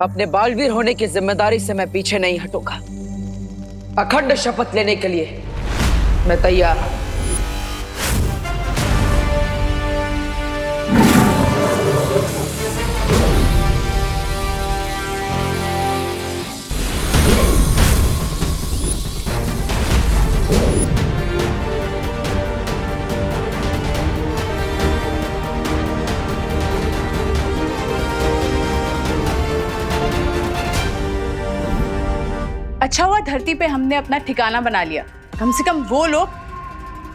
अपने बालवीर होने की जिम्मेदारी से मैं पीछे नहीं हटूंगा। अखंड शपथ लेने के लिए मैं तैयार हूं। अच्छा हुआ धरती पे हमने अपना ठिकाना बना लिया। कम से कम वो लोग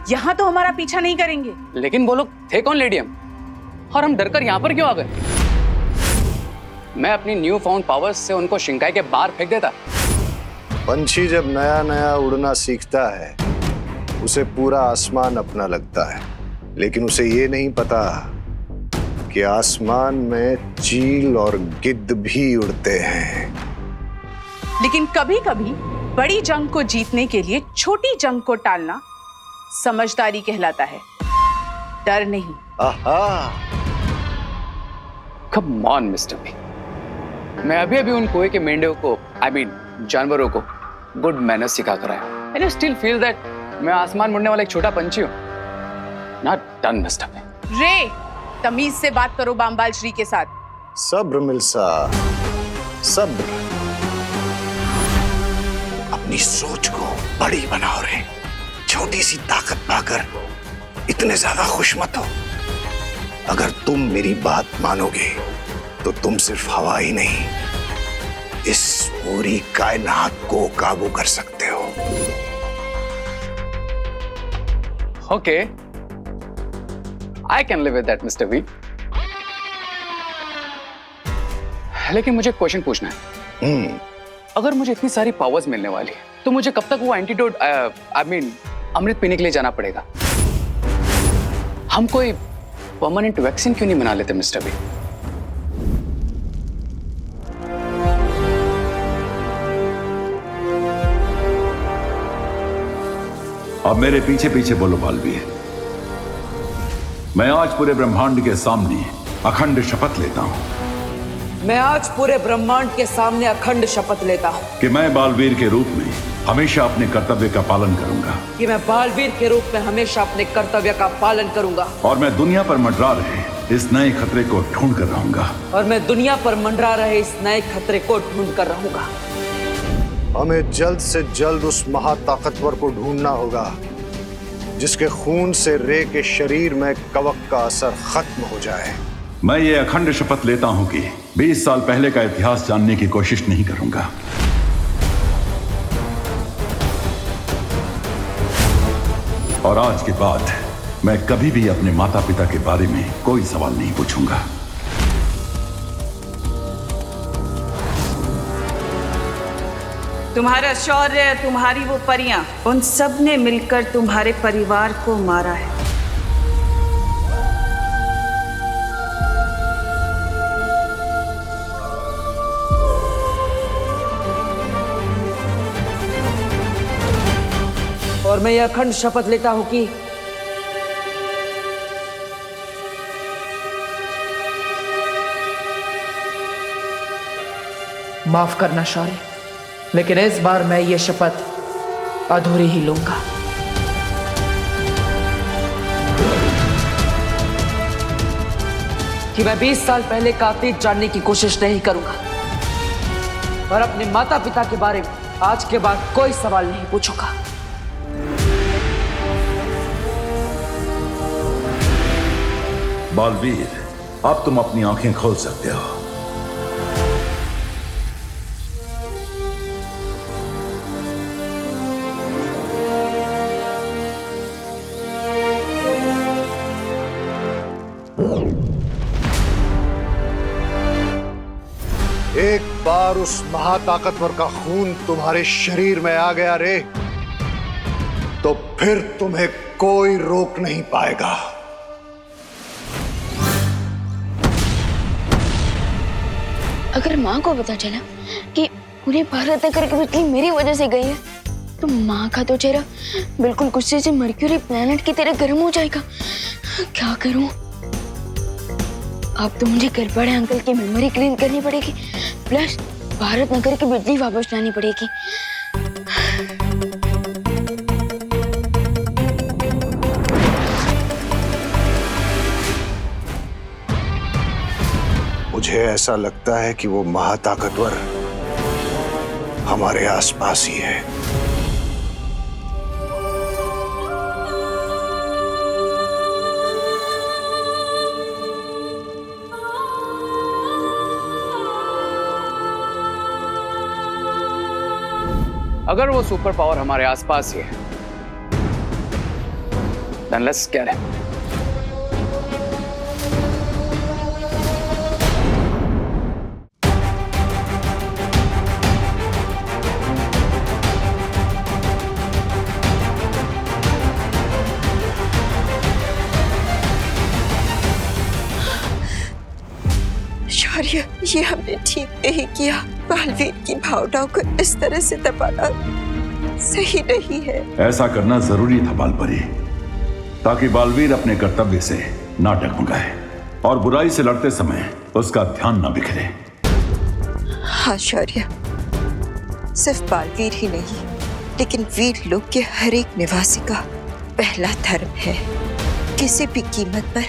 यहाँ तो हमारा पीछा नहीं करेंगे। लेकिन वो लोग थे कौन लेडी हम, और हम डरकर यहाँ पर क्यों आ गए? मैं अपनी न्यू फाउंड पावर्स से उनको शिंकाई के बाहर फेंक देता। पंछी जब नया नया उड़ना सीखता है उसे पूरा आसमान अपना लगता है, लेकिन उसे ये नहीं पता कि आसमान में चील और गिद्ध भी उड़ते हैं। लेकिन कभी कभी बड़ी जंग को जीतने के लिए छोटी जंग को टालना समझदारी कहलाता है, डर नहीं। आहा। कम ऑन मिस्टर बी, मैं अभी अभी उन कुएं के मेंढकों को, जानवरों को गुड मैनर्स सिखा कर आया। And I still feel that मैं आसमान मुड़ने वाला एक छोटा पंछी हूं। Not done mister B. रे, तमीज से बात करो बामबाल श्री के साथ। सब्र मिल्सा, सब्र। अपनी सोच को बड़ी बनाओ रे। छोटी सी ताकत पाकर इतने ज्यादा खुश मत हो। अगर तुम मेरी बात मानोगे तो तुम सिर्फ हवा ही नहीं, इस पूरी कायनात को काबू कर सकते हो। Okay, I can live with that mister B. लेकिन मुझे क्वेश्चन पूछना है। अगर मुझे इतनी सारी पावर्स मिलने वाली है तो मुझे कब तक वो एंटीडोट अमृत पीने के लिए जाना पड़ेगा? हम कोई परमानेंट वैक्सीन क्यों नहीं बना लेते मिस्टर बी? अब मेरे पीछे पीछे बोलो बालवीर। मैं आज पूरे ब्रह्मांड के सामने अखंड शपथ लेता हूं। मैं आज पूरे ब्रह्मांड के सामने अखंड शपथ लेता हूं कि मैं बालवीर के रूप में हमेशा अपने कर्तव्य का पालन करूंगा। कि मैं बालवीर के रूप में हमेशा अपने कर्तव्य का पालन करूंगा। और मैं दुनिया पर मंडरा रहे इस नए खतरे को ढूंढ कर रहूंगा। और मैं दुनिया पर मंडरा रहे इस नए खतरे को ढूंढ कर रहूंगा। हमें जल्द से जल्द उस महाताकतवर को ढूंढना होगा जिसके खून से रे के शरीर में कवक का असर खत्म हो जाए। मैं ये अखंड शपथ लेता हूं कि 20 साल पहले का इतिहास जानने की कोशिश नहीं करूंगा। और आज के बाद मैं कभी भी अपने माता पिता के बारे में कोई सवाल नहीं पूछूंगा। तुम्हारा शौर्य, तुम्हारी वो परियां, उन सब ने मिलकर तुम्हारे परिवार को मारा है। और मैं यह अखंड शपथ लेता हूं कि माफ करना शौर्य, लेकिन इस बार मैं ये शपथ अधूरी ही लूंगा। कि मैं 20 साल पहले का अतीत जानने की कोशिश नहीं करूंगा और अपने माता पिता के बारे में आज के बाद कोई सवाल नहीं पूछूंगा। बालवीर, अब तुम अपनी आंखें खोल सकते हो। एक बार उस महाताकतवर का खून तुम्हारे शरीर में आ गया रे, तो फिर तुम्हें कोई रोक नहीं पाएगा। अगर माँ को पता चला कि पूरे भारत नगर की बिजली मेरी वजह से गई है, तो माँ का तो चेहरा बिल्कुल गुस्से से मर्क्यूरी प्लेनेट की तरह गर्म हो जाएगा। क्या करूं? अब तो मुझे घर बड़े अंकल की मेमोरी क्लीन करनी पड़ेगी, प्लस भारत नगर की बिजली वापस लानी पड़ेगी। मुझे ऐसा लगता है कि वो महाताकतवर हमारे आसपास ही है। अगर वो सुपर पावर हमारे आसपास ही है, then let's get him. शौर्य, ये हमने ठीक नहीं किया। बालवीर की भावनाओं को इस तरह से दबाना सही नहीं है। ऐसा करना जरूरी था बालपरी, ताकि बालवीर अपने कर्तव्य से ना डगमगाए और बुराई से लड़ते समय उसका ध्यान ना बिखरे। हाँ शौर्य, सिर्फ बालवीर ही नहीं, लेकिन वीर लोक के हर एक निवासी का पहला धर्म है किसी भी कीमत पर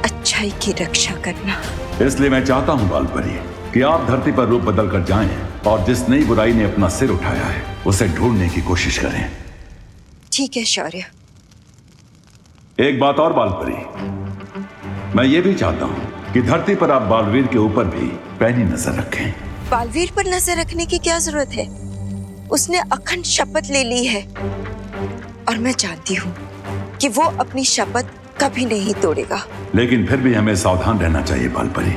अच्छाई की रक्षा करना। इसलिए मैं चाहता हूं बालपरी कि आप धरती पर रूप बदल कर जाएं और जिस नई बुराई ने अपना सिर उठाया है उसे ढूंढने की कोशिश करें। ठीक है शौर्य। एक बात और बालपरी, मैं ये भी चाहता हूं कि धरती पर आप बालवीर के ऊपर भी पैनी नजर रखें। बालवीर पर नजर रखने की क्या जरूरत है? उसने अखंड शपथ ले ली है और मैं जानती हूँ कि वो अपनी शपथ कभी नहीं तोड़ेगा। लेकिन फिर भी हमें सावधान रहना चाहिए बालपरी,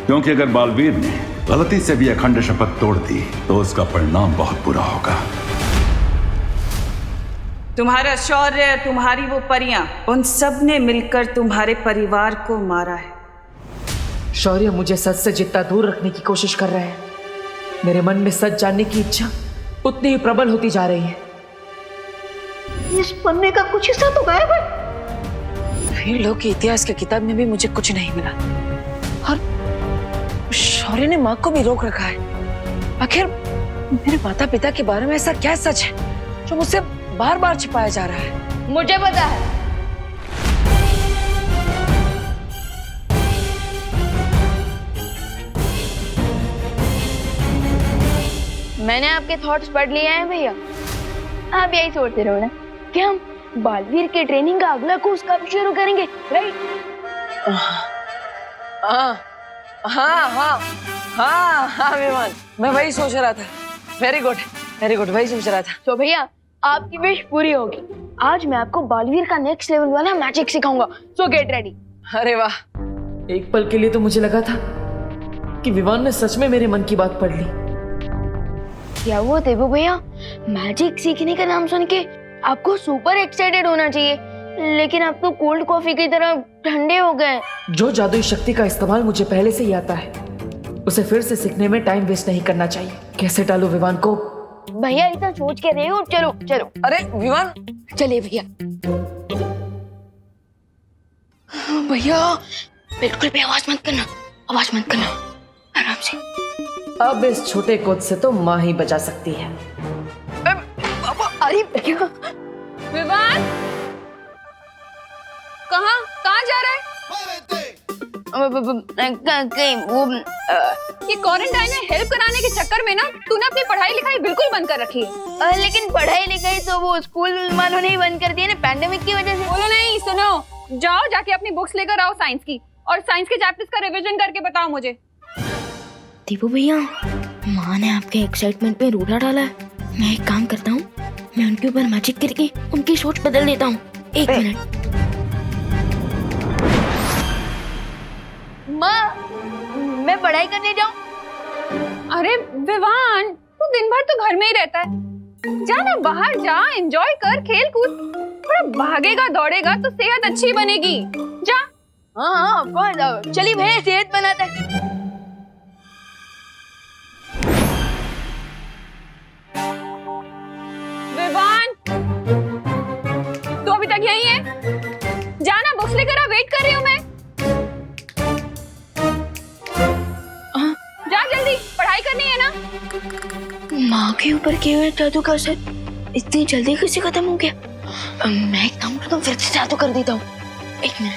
क्योंकि अगर बालवीर ने गलती से भी अखंड शपथ तोड़ दी तो उसका परिणाम बहुत बुरा होगा। तुम्हारा शौर्य, तुम्हारी वो परियां, उन सब ने मिलकर तुम्हारे परिवार को मारा है। शौर्य मुझे सच से जितना दूर रखने की कोशिश कर रहे हैं, मेरे मन में सच जानने की इच्छा उतनी ही प्रबल होती जा रही है। इस पन्ने का कुछ हिस्सा तो गायब है। वीर लोक के इतिहास की किताब में भी मुझे कुछ नहीं मिला और शौर्य ने माँ को भी रोक रखा है। आखिर मेरे माता पिता के बारे में ऐसा क्या सच है जो मुझसे बार बार छिपाया जा रहा है? मुझे पता है। मैंने आपके थॉट्स पढ़ लिए हैं भैया। आप यही सोचते रहो ना कि हम बालवीर के ट्रेनिंग का अगला कोर्स कब शुरू करेंगे, राइट? हाँ हाँ हाँ हाँ हाँ विमान, मैं वही सोच रहा था। वेरी गुड वेरी गुड, वही सोच रहा था। तो भैया आपकी विश पूरी होगी। आज मैं आपको बालवीर का नेक्स्ट लेवल वाला मैजिक सिखाऊंगा, सो गेट रेडी। अरे वाह, एक पल के लिए तो मुझे लगा था कि विवान ने सच में मेरे मन की बात पढ़ ली। क्या वो देवू भैया, मैजिक सीखने का नाम सुन के आपको सुपर एक्साइटेड होना चाहिए, लेकिन आप तो कोल्ड कॉफी की तरह ठंडे हो गए। जो जादुई शक्ति का इस्तेमाल मुझे पहले से ही आता है, उसे फिर से सीखने में टाइम वेस्ट नहीं करना चाहिए। कैसे टालूं विवान को? भैया इतना सोच के रहे हो, चलो चलो। अरे विवान, चलिए भैया। भैया बिल्कुल भी आवाज मत करना, आवाज मत करना, आराम से। अब इस छोटे कोद से तो माँ ही बचा सकती है। अरे भैया, विवान कहाँ जा रहा है? ये क्वारंटाइन में हेल्प कराने के चक्कर में ना तूने अपनी पढ़ाई लिखाई बिल्कुल बंद कर रखी है। लेकिन पढ़ाई लिखाई तो वो स्कूल वालों ने ही बंद कर दी है ना, पैंडेमिक की वजह से। बोलो नहीं, सुनो, जाओ जाके अपनी बुक्स लेकर आओ साइंस की, और साइंस के चैप्टर्स का रिवीजन करके बताओ मुझे। दीपू भैया, माँ ने आपके एक्साइटमेंट पे रूढ़ा डाला है। मैं एक काम करता हूँ, मैं उनके ऊपर मैजिक करके उनकी सोच बदल देता हूँ। एक मिनट। माँ, मैं पढ़ाई करने जाऊँ? अरे विवान, तू दिन भर तो घर में ही रहता है, जा ना बाहर जा, एंजॉय कर, खेल कूद, थोड़ा भागेगा दौड़ेगा तो सेहत अच्छी बनेगी। जा। हाँ कौन, चलिए भैया सेहत बनाता है। विवान, तू अभी तक यहीं है? जाना, बुक्स लेकर आ, वेट कर रही हूँ मैं। ट्राई करनी है ना। माँ के ऊपर किए हुए जादू का असर इतनी जल्दी कैसे खत्म हो गया? मैं एक काम करता हूँ, फिर से जादू कर देता हूँ। एक मिनट।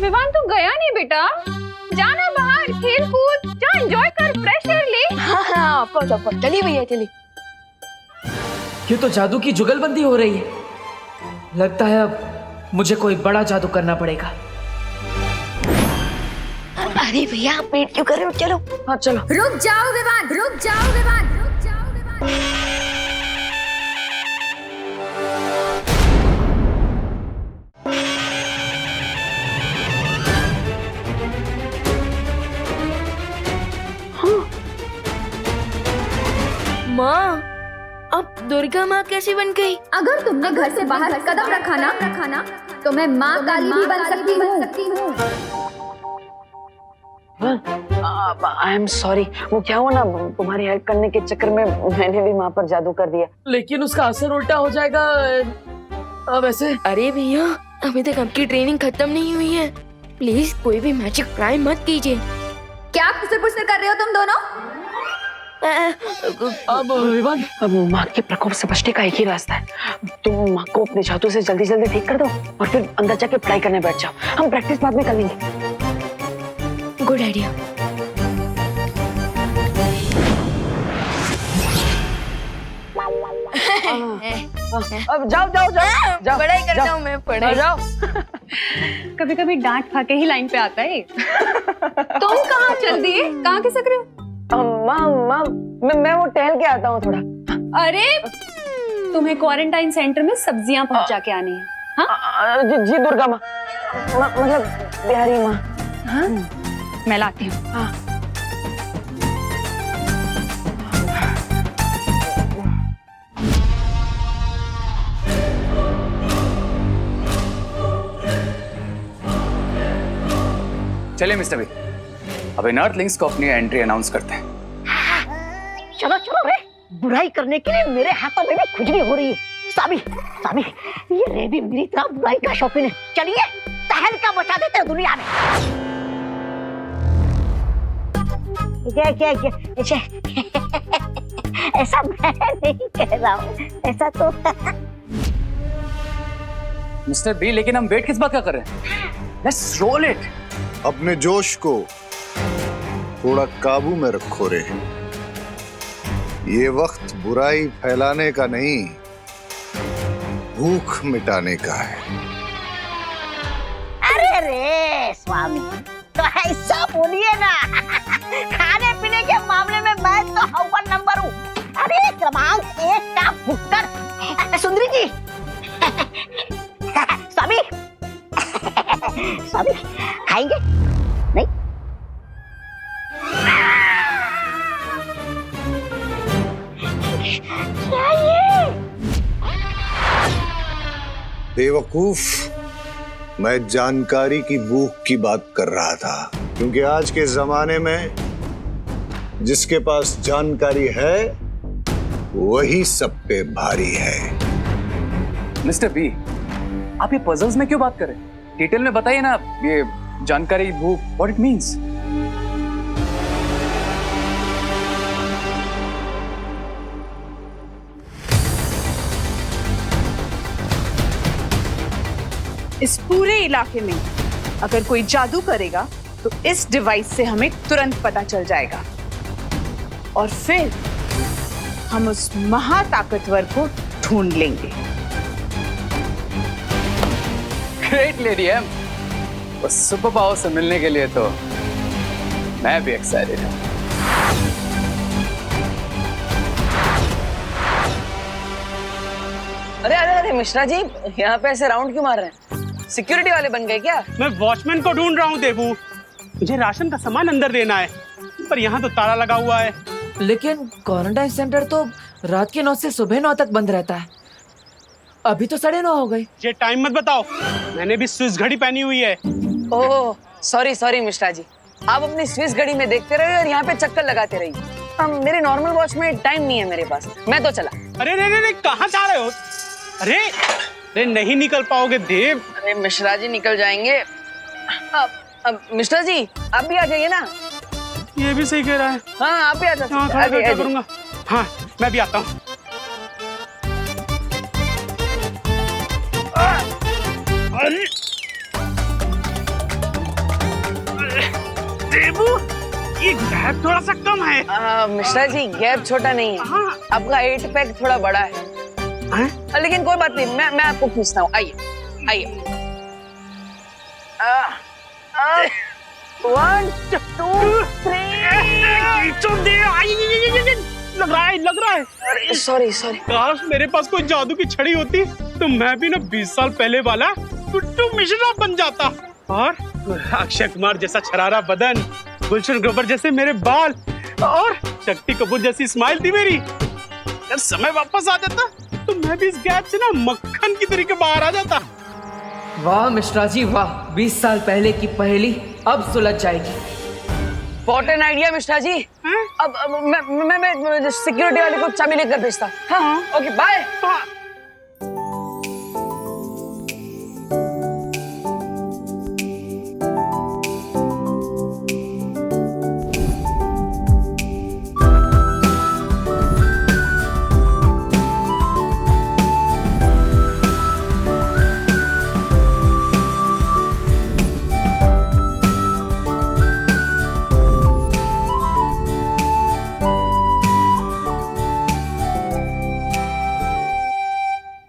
विवान तू गया नहीं बेटा, जाना बाहर खेल कूद, जा एंजॉय कर, फ्रेश एयर ले। हाँ ऑफ कोर्स चलिए भैया चलिए। ये तो जादू की जुगलबंदी हो रही है। लगता है अब मुझे कोई बड़ा जादू करना पड़ेगा। अरे भैया आप वेट क्यों कर रहे हो? चलो। हाँ चलो। रुक जाओ विवान, रुक जाओ विवान, रुक जाओ विवान। माँ अब दुर्गा माँ कैसी बन गई? अगर तुमने घर से बाहर कदम रखा ना तो मैं माँ काली भी बन सकती हूँ। आई एम सॉरी, वो क्या हुआ ना, तुम्हारी हेल्प करने के चक्कर में मैंने भी माँ पर जादू कर दिया। लेकिन उसका असर उल्टा हो जाएगा वैसे। अरे भैया अभी तक आपकी ट्रेनिंग खत्म नहीं हुई है, प्लीज कोई भी मैजिक ट्राई मत कीजिए। क्या खुसर-पुसर कर रहे हो तुम दोनों? अब विवान, अब माँ के प्रकोप से बचने का एक ही रास्ता है, तुम माँ को अपने जादू से जल्दी जल्दी ठीक कर दो और फिर अंदर जाके पढ़ाई करने बैठ जाओ। हम प्रैक्टिस बाद में कर लेंगे। Good idea. अब जाओ जाओ जाओ जाओ, पढ़ाई करता हूँ मैं, पढ़ाई। जाओ। कभी कभी डांट खा के ही लाइन पे आता है। तुम कहाँ चल दिए, कहाँ खिसक रहे हो? माँ मैं वो टहल के आता हूँ थोड़ा। अरे तुम्हें क्वारंटाइन सेंटर में सब्जियां पहुंचा के आनी है। हाँ? जी दुर्गा माँ, मतलब बिहारी माँ। हाँ? मैं लाती हूँ। हाँ। चलिए मिस्टर बी, अब इन अर्थलिंग्स को अपनी एंट्री अनाउंस करते हैं। चलो चलो रे, बुराई करने के लिए मेरे हाथों में भी खुजली हो रही है। सामी सामी, ये रे भी मेरी तरह बुराई का शौकीन है। चलिए तहलका मचा देते हैं दुनिया में। क्या ऐसा मैं नहीं कह रहा हूँ, ऐसा तो मिस्टर बी, लेकिन हम वेट किस बात का कर रहे हैं? Let's roll it. अपने जोश को थोड़ा काबू में रखो रे। ये वक्त बुराई फैलाने का नहीं, भूख मिटाने का है। अरे रे स्वामी, तो ऐसा बोलिए ना। खाने पीने के मामले में मैं तो अव्वल नंबर हूँ। अरे क्रमांक 1 का भुक्कड़ सुंदरी जी। स्वामी स्वामी खाएंगे? नहीं? क्या ये? बेवकूफ, मैं जानकारी की भूख की बात कर रहा था, क्योंकि आज के जमाने में जिसके पास जानकारी है वही सब पे भारी है। मिस्टर बी, आप ये पजल्स में क्यों बात कर रहे हैं? डिटेल में बताइए ना, ये जानकारी भूख, व्हाट इट मींस। इस पूरे इलाके में अगर कोई जादू करेगा तो इस डिवाइस से हमें तुरंत पता चल जाएगा और फिर हम उस महाताकतवर को ढूंढ लेंगे। ग्रेट लेडी एम, उस सुपर पावर से मिलने के लिए तो मैं भी एक्साइटेड हूँ। अरे अरे अरे मिश्रा जी, यहाँ पे ऐसे राउंड क्यों मार रहे हैं? सिक्योरिटी वाले बन गए क्या? मैं वॉचमैन को ढूंढ रहा हूँ देबू। मुझे राशन का सामान अंदर देना है, पर यहाँ तो ताला लगा हुआ है। लेकिन क्वारंटाइन सेंटर तो रात के 9 से सुबह 9 तक बंद रहता है। अभी तो 9:30 हो गए। ये टाइम मत बताओ, मैंने भी स्विस घड़ी पहनी हुई है। Oh sorry sorry Mishra ji, आप अपनी स्विस घड़ी में देखते रहिए और यहाँ पे चक्कर लगाते रहिए। मेरे नॉर्मल वॉच में टाइम नहीं है मेरे पास, मैं तो चला। अरे रे रे रे, कहाँ जा रहे हो? अरे अरे नहीं निकल पाओगे देव। अरे मिश्रा जी निकल जाएंगे। अब मिश्रा जी आप भी आ जाइए ना। ये भी सही कह रहा है। हाँ आप भी आ जाइए। हाँ खड़ा क्या करूंगा। हाँ मैं भी आता हूँ। देबू ये गैप थोड़ा सा कम है। मिश्रा जी गैप छोटा नहीं है। हाँ। आपका 8 पैक थोड़ा बड़ा है। लेकिन कोई बात नहीं, मैं आपको खींचता हूँ। आइए आइए। 1 2 3 लग रहा है। अरे सॉरी। काश मेरे पास कोई जादू की छड़ी होती तो मैं भी ना 20 साल पहले वाला गुड्डू मिश्रा बन जाता। और अक्षय कुमार जैसा छरारा बदन, गुलशन ग्रोवर जैसे मेरे बाल और शक्ति कपूर जैसी स्माइल थी मेरी। अगर समय वापस आ जाता तो मैं भी इस गैप से ना मक्खन की तरीके बाहर आ जाता। वाह मिश्रा जी वाह, 20 साल पहले की पहेली अब सुलझ जाएगी। What an idea Mishra ji. अब मैं सिक्योरिटी वाले को चाबी लेकर भेजता। हाँ ओके बाय।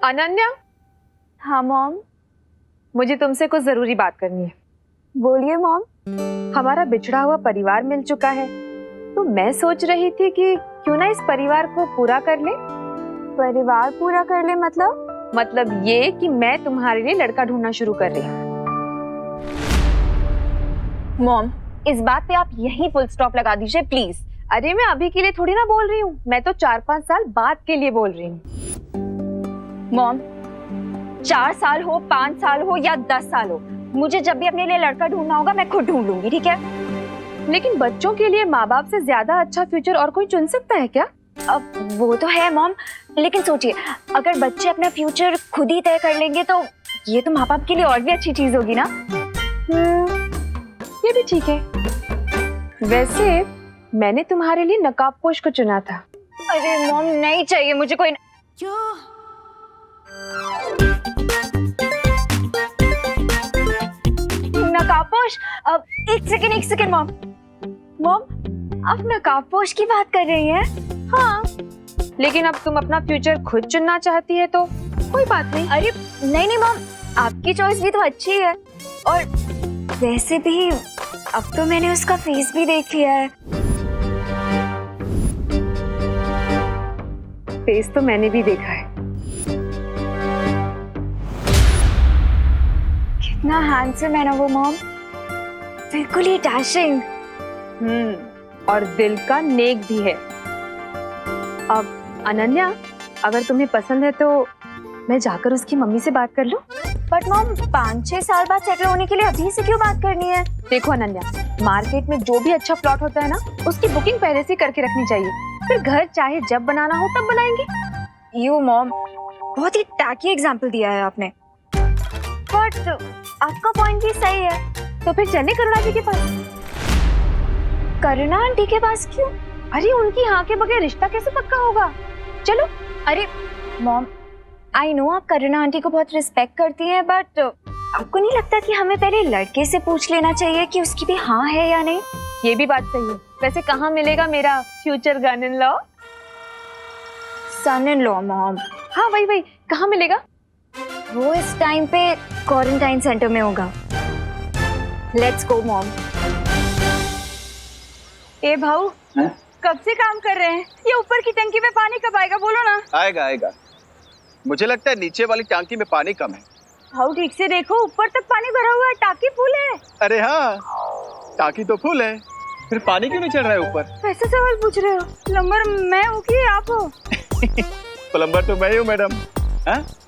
अनन्या। हाँ मॉम। मुझे तुमसे कुछ जरूरी बात करनी है। बोलिए मॉम। हमारा बिछड़ा हुआ परिवार मिल चुका है, तो मैं सोच रही थी कि क्यों ना इस परिवार को पूरा कर ले। परिवार पूरा कर ले मतलब ये कि मैं तुम्हारे लिए लड़का ढूंढना शुरू कर रही हूँ। मॉम इस बात पे आप यही फुल स्टॉप लगा दीजिए प्लीज। अरे मैं अभी के लिए थोड़ी ना बोल रही हूँ, मैं तो 4-5 साल बाद के लिए बोल रही हूँ। मॉम 4 साल हो, 5 साल हो या 10 साल हो, मुझे जब भी अपने लिए लड़का ढूंढना होगा मैं खुद ढूंढ लूंगी, ठीक है? लेकिन बच्चों के लिए माँ बाप से ज्यादा अच्छा फ्यूचर और कोई चुन सकता है क्या? अब वो तो है मॉम, लेकिन सोचिए अगर बच्चे अपना फ्यूचर खुद ही तय कर लेंगे तो ये तो माँ बाप के लिए और भी अच्छी चीज होगी ना। ये भी ठीक है। वैसे मैंने तुम्हारे लिए नकाबपोश को चुना था। अरे मॉम नहीं चाहिए मुझे कोई। नकाबपोश? अब एक सेकंड मॉम आप नकाबपोश की बात कर रही हैं? हाँ, लेकिन अब तुम अपना फ्यूचर खुद चुनना चाहती है तो कोई बात नहीं। अरे नहीं मॉम, आपकी चॉइस भी तो अच्छी है। और वैसे भी अब तो मैंने उसका फेस भी देख लिया है। फेस तो मैंने भी देखा है। कितना हैंडसम है ना वो मॉम, बिल्कुल ही डैशिंग। और दिल का नेक भी है। अब अनन्या अगर तुम्हें पसंद है तो मैं जाकर उसकी मम्मी से बात कर लूं? बट मॉम 5-6 साल बाद सेटल होने के लिए अभी से क्यों बात करनी है? देखो अनन्या, मार्केट में जो भी अच्छा प्लॉट होता है ना उसकी बुकिंग पहले से करके रखनी चाहिए, फिर घर चाहे जब बनाना हो तब बनाएंगे। यू मॉम, बहुत ही टैकी एग्जाम्पल दिया है आपने, बट आपका पॉइंट भी सही है। तो फिर चले करुणा जी के पास। करुणा आंटी के पास क्यों? अरे उनकी हाँ के बगैर रिश्ता कैसे पक्का होगा? चलो। अरे मॉम आई नो आप करुणा आंटी को बहुत रिस्पेक्ट करती हैं, बट आपको नहीं लगता कि हमें पहले लड़के से पूछ लेना चाहिए कि उसकी भी हाँ है या नहीं? ये भी बात सही है। वैसे कहाँ मिलेगा मेरा future son in law? Son in law mom? हाँ वही कहाँ मिलेगा? वो इस टाइम पे क्वारंटाइन सेंटर में होगा। Let's go mom. ए भाऊ, कब से काम कर रहे हैं? ये ऊपर की टंकी में पानी कब आएगा बोलो ना? आएगा। मुझे लगता है नीचे वाली टंकी में पानी कम है। भाऊ ठीक से देखो, ऊपर तक पानी भरा हुआ है, टाकी फुल है। अरे हाँ, टाकी तो फुल है, फिर पानी क्यों नहीं चढ़ रहा है ऊपर? ऐसे सवाल पूछ रहे हो? प्लम्बर मैं हूँ कि आप हो? प्लम्बर तो मैं ही हूँ मैडम।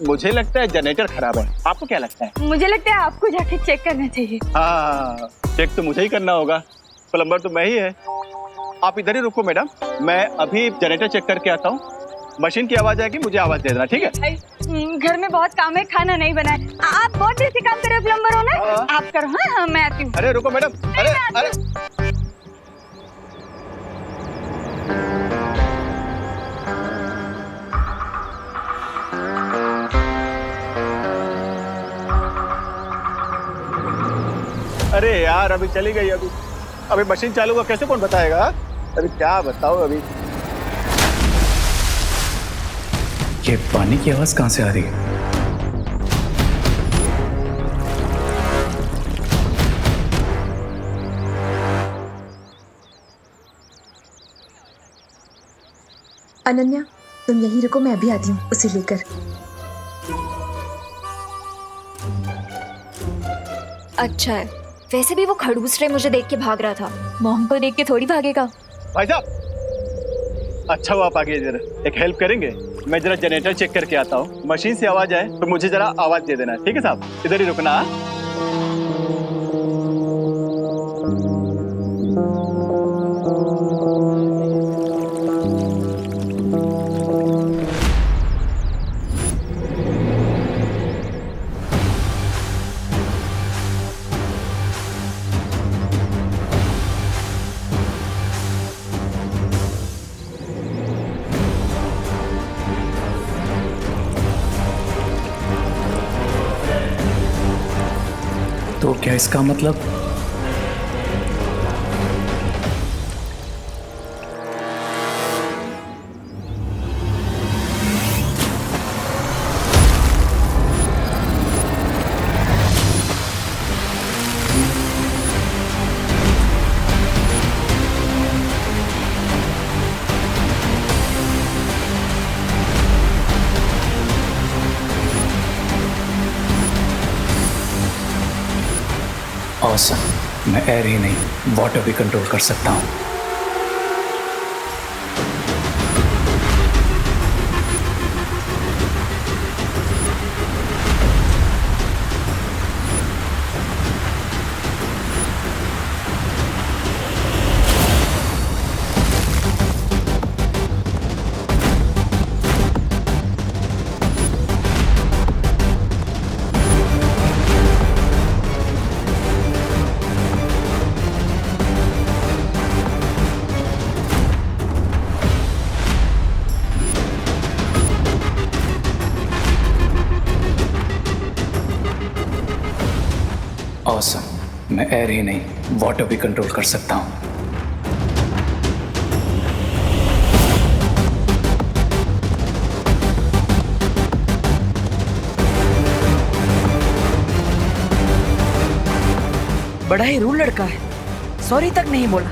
मुझे लगता है जनरेटर खराब है, आपको क्या लगता है? मुझे लगता है आपको जाके चेक करना चाहिए। हाँ, चेक तो मुझे ही करना होगा, प्लम्बर तो मैं ही है। आप इधर ही रुको मैडम, मैं अभी जनरेटर चेक करके आता हूँ, मशीन की आवाज आएगी मुझे आवाज दे देना, ठीक है? घर में बहुत काम है, खाना नहीं बना है। आप बहुत देर से काम कर रहे हो प्लम्बर हो ना? आप करो। हाँ मैं आती हूँ। अरे रुको मैडम, अरे अरे यार अभी चली गई, अभी मशीन चालू हुआ कैसे कौन बताएगा? अभी क्या बताओ अभी। ये पानी की आवाज कहाँ से आ रही है? अनन्या तुम यहीं रुको, मैं अभी आती हूँ उसे लेकर। अच्छा है, वैसे भी वो खड़ूस रे मुझे देख के भाग रहा था, मॉम को देख के थोड़ी भागेगा। भाई साहब, अच्छा हुआ आप आगे, जरा एक हेल्प करेंगे? मैं जरा जनरेटर चेक करके आता हूँ, मशीन से आवाज आए तो मुझे जरा आवाज दे देना, ठीक है साहब? इधर ही रुकना। तो क्या इसका मतलब? Awesome. मैं एयर ही नहीं वाटर भी कंट्रोल कर सकता हूँ। Awesome. मैं एयर ही नहीं वाटर भी कंट्रोल कर सकता हूँ। बड़ा ही रूड लड़का है, सॉरी तक नहीं बोला।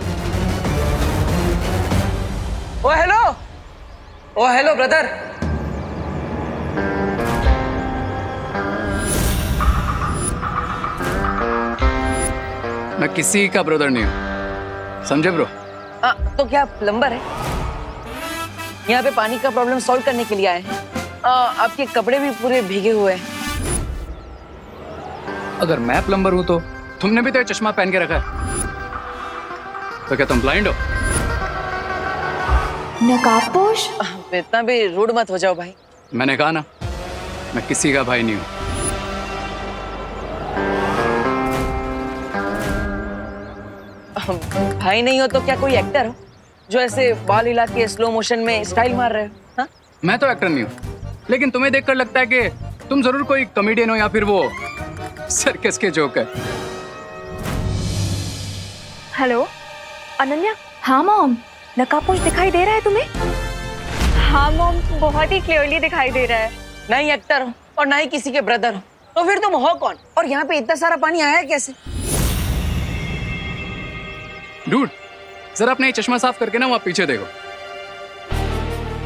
ओ हेलो ब्रदर। मैं किसी का ब्रदर नहीं हूँ, समझे ब्रो? तो क्या प्लम्बर है? यहाँ पे पानी का प्रॉब्लम सॉल्व करने के लिए आए हैं। आपके कपड़े भी पूरे भीगे हुए हैं। अगर मैं प्लम्बर हूँ तो तुमने भी तो ये चश्मा पहन के रखा है, तो क्या तुम ब्लाइंड हो? नकाबपोश? इतना भी रूड मत हो जाओ भाई। मैंने कहा ना, मैं किसी का भाई नहीं हूँ। भाई नहीं हो तो क्या कोई एक्टर हो जो ऐसे बाल हिला के स्लो मोशन में स्टाइल मार रहे हो? हाँ? मैं तो एक्टर नहीं हूँ, लेकिन तुम्हें देखकर लगता है कि तुम जरूर कोई कॉमेडियन हो या फिर वो सर्कस के जोकर। हेलो अनन्या। हाँ मॉम, नकाबपोश दिखाई दे रहा है तुम्हें? हाँ मॉम, बहुत ही क्लियरली दिखाई दे रहा है। ना ही एक्टर हो और ना ही किसी के ब्रदर हो, तो फिर तुम हो कौन? और यहाँ पे इतना सारा पानी आया कैसे? डूड, जरा अपने चश्मा साफ करके ना वहाँ पीछे देखो।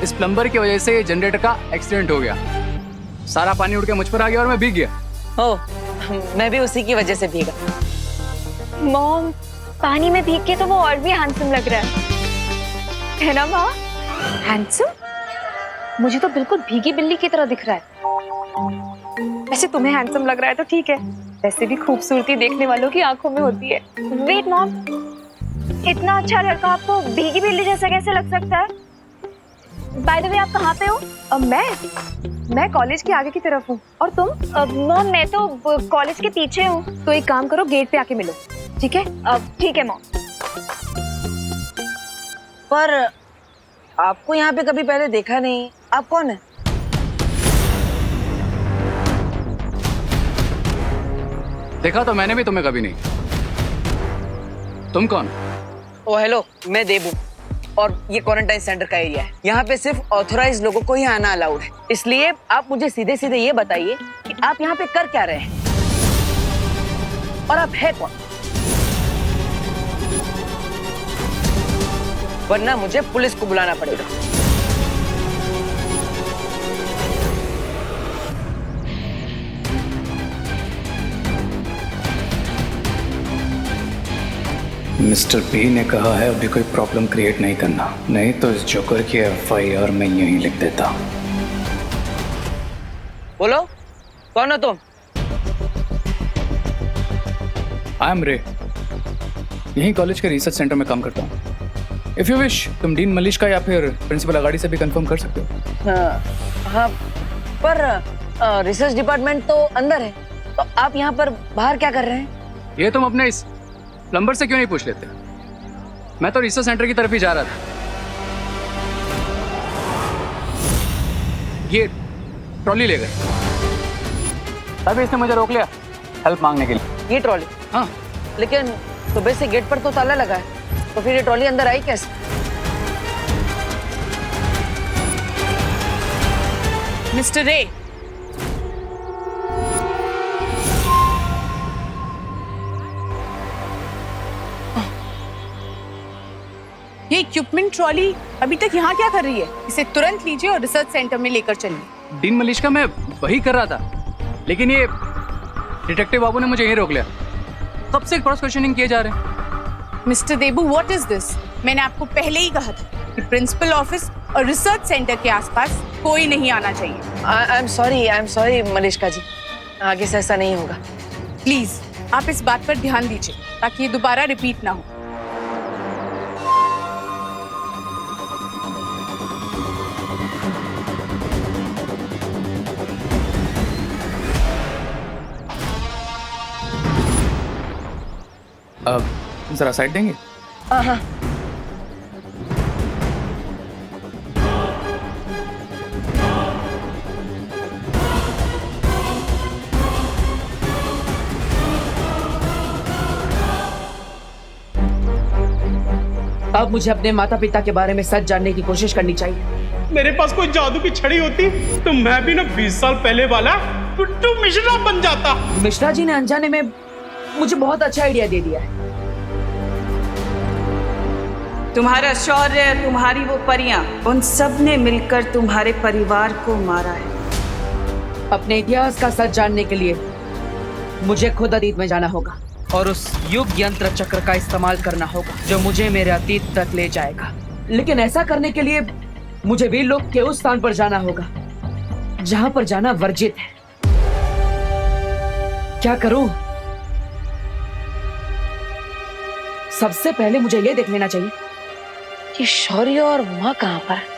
इस प्लम्बर की वजह से जनरेटर का एक्सीडेंट हो गया, सारा पानी उड़ के मुझ पर आ गया और मैं भीग गया। मैं भी उसी की वजह से भीगा। मॉम, पानी में भीग के तो वो और भी हैंडसम लग रहा है ना माँ? हैंडसम? मुझे तो बिल्कुल भीगी बिल्ली की तरह दिख रहा है। वैसे तुम्हें हैंडसम लग रहा है तो ठीक है, वैसे भी खूबसूरती देखने वालों की आंखों में होती है। वेट मॉम, इतना अच्छा लड़का आपको भीगी बिल्ली जैसा कैसे लग सकता है? बाय द वे आप कहाँ पे हो? मैं कॉलेज के आगे की तरफ हूँ। और तुम? मॉम मैं तो कॉलेज के पीछे हूँ। तो एक काम करो, गेट पे आके मिलो, ठीक है? ठीक है मॉम। पर आपको यहाँ पे कभी पहले देखा नहीं, आप कौन है? देखा तो मैंने भी तुम्हें कभी नहीं। तुम कौन? ओ हेलो, मैं देबू और ये क्वारंटाइन सेंटर का एरिया है। यहाँ पे सिर्फ ऑथोराइज लोगों को ही आना अलाउड है। इसलिए आप मुझे सीधे सीधे ये बताइए कि आप यहाँ पे कर क्या रहे हैं और आप है कौन, वरना मुझे पुलिस को बुलाना पड़ेगा। मिस्टर पी ने कहा है अभी कोई प्रॉब्लम क्रिएट नहीं करना, नहीं तो इस जोकर की FIR मैं यहीं लिख देता। बोलो, कौन हो तुम? आई एम रे, यहीं कॉलेज के रिसर्च सेंटर में काम करता हूँ। इफ यू विश तुम डीन मलिश का या फिर प्रिंसिपल अगाड़ी से भी कंफर्म कर सकते हो। हाँ, पर रिसर्च डिपार्टमेंट तो अंदर है, तो आप यहाँ पर बाहर क्या कर रहे हैं? ये तुम अपने इस प्लम्बर से क्यों नहीं पूछ लेते? मैं तो रिसर्च सेंटर की तरफ ही जा रहा था। ये ट्रॉली ले गए, तभी इसने मुझे रोक लिया हेल्प मांगने के लिए। ये ट्रॉली? हाँ। लेकिन सुबह से गेट पर तो ताला लगा है, तो फिर ये ट्रॉली अंदर आई कैसे? मिस्टर रे, ये इक्विपमेंट ट्रॉली अभी तक यहाँ क्या कर रही है? इसे तुरंत लीजिए और रिसर्च सेंटर में लेकर चलिए। डीन मलिश का मैं वही कर रहा था, लेकिन ये डिटेक्टिव बाबू ने मुझे यहीं रोक लिया। कब से क्रॉस क्वेश्चनिंग किए जा रहे हैं। Mister Debu, what is this? मैंने आपको पहले ही कहा था कि प्रिंसिपल ऑफिस और रिसर्च सेंटर के आसपास कोई नहीं आना चाहिए। आई एम सॉरी मलिश्का जी, आगे से ऐसा नहीं होगा। प्लीज आप इस बात पर ध्यान दीजिए ताकि ये दोबारा रिपीट ना हो। जरा साइड देंगे? हाँ। अब मुझे अपने माता पिता के बारे में सच जानने की कोशिश करनी चाहिए। मेरे पास कोई जादू की छड़ी होती तो मैं भी ना 20 साल पहले वाला टुट्टू मिश्रा बन जाता। मिश्रा जी ने अनजाने में मुझे बहुत अच्छा आइडिया दे दिया है। तुम्हारा शौर्य, तुम्हारी वो परियां, उन सब ने मिलकर तुम्हारे परिवार को मारा है। अपने इतिहास का सच जानने के लिए मुझे खुद अतीत में जाना होगा और उस युग यंत्र चक्र का इस्तेमाल करना होगा जो मुझे मेरे अतीत तक ले जाएगा। लेकिन ऐसा करने के लिए मुझे वीर लोक के उस स्थान पर जाना होगा जहां पर जाना वर्जित है। क्या करूं? सबसे पहले मुझे यह देख लेना चाहिए कि शौर्य और माँ कहाँ पर?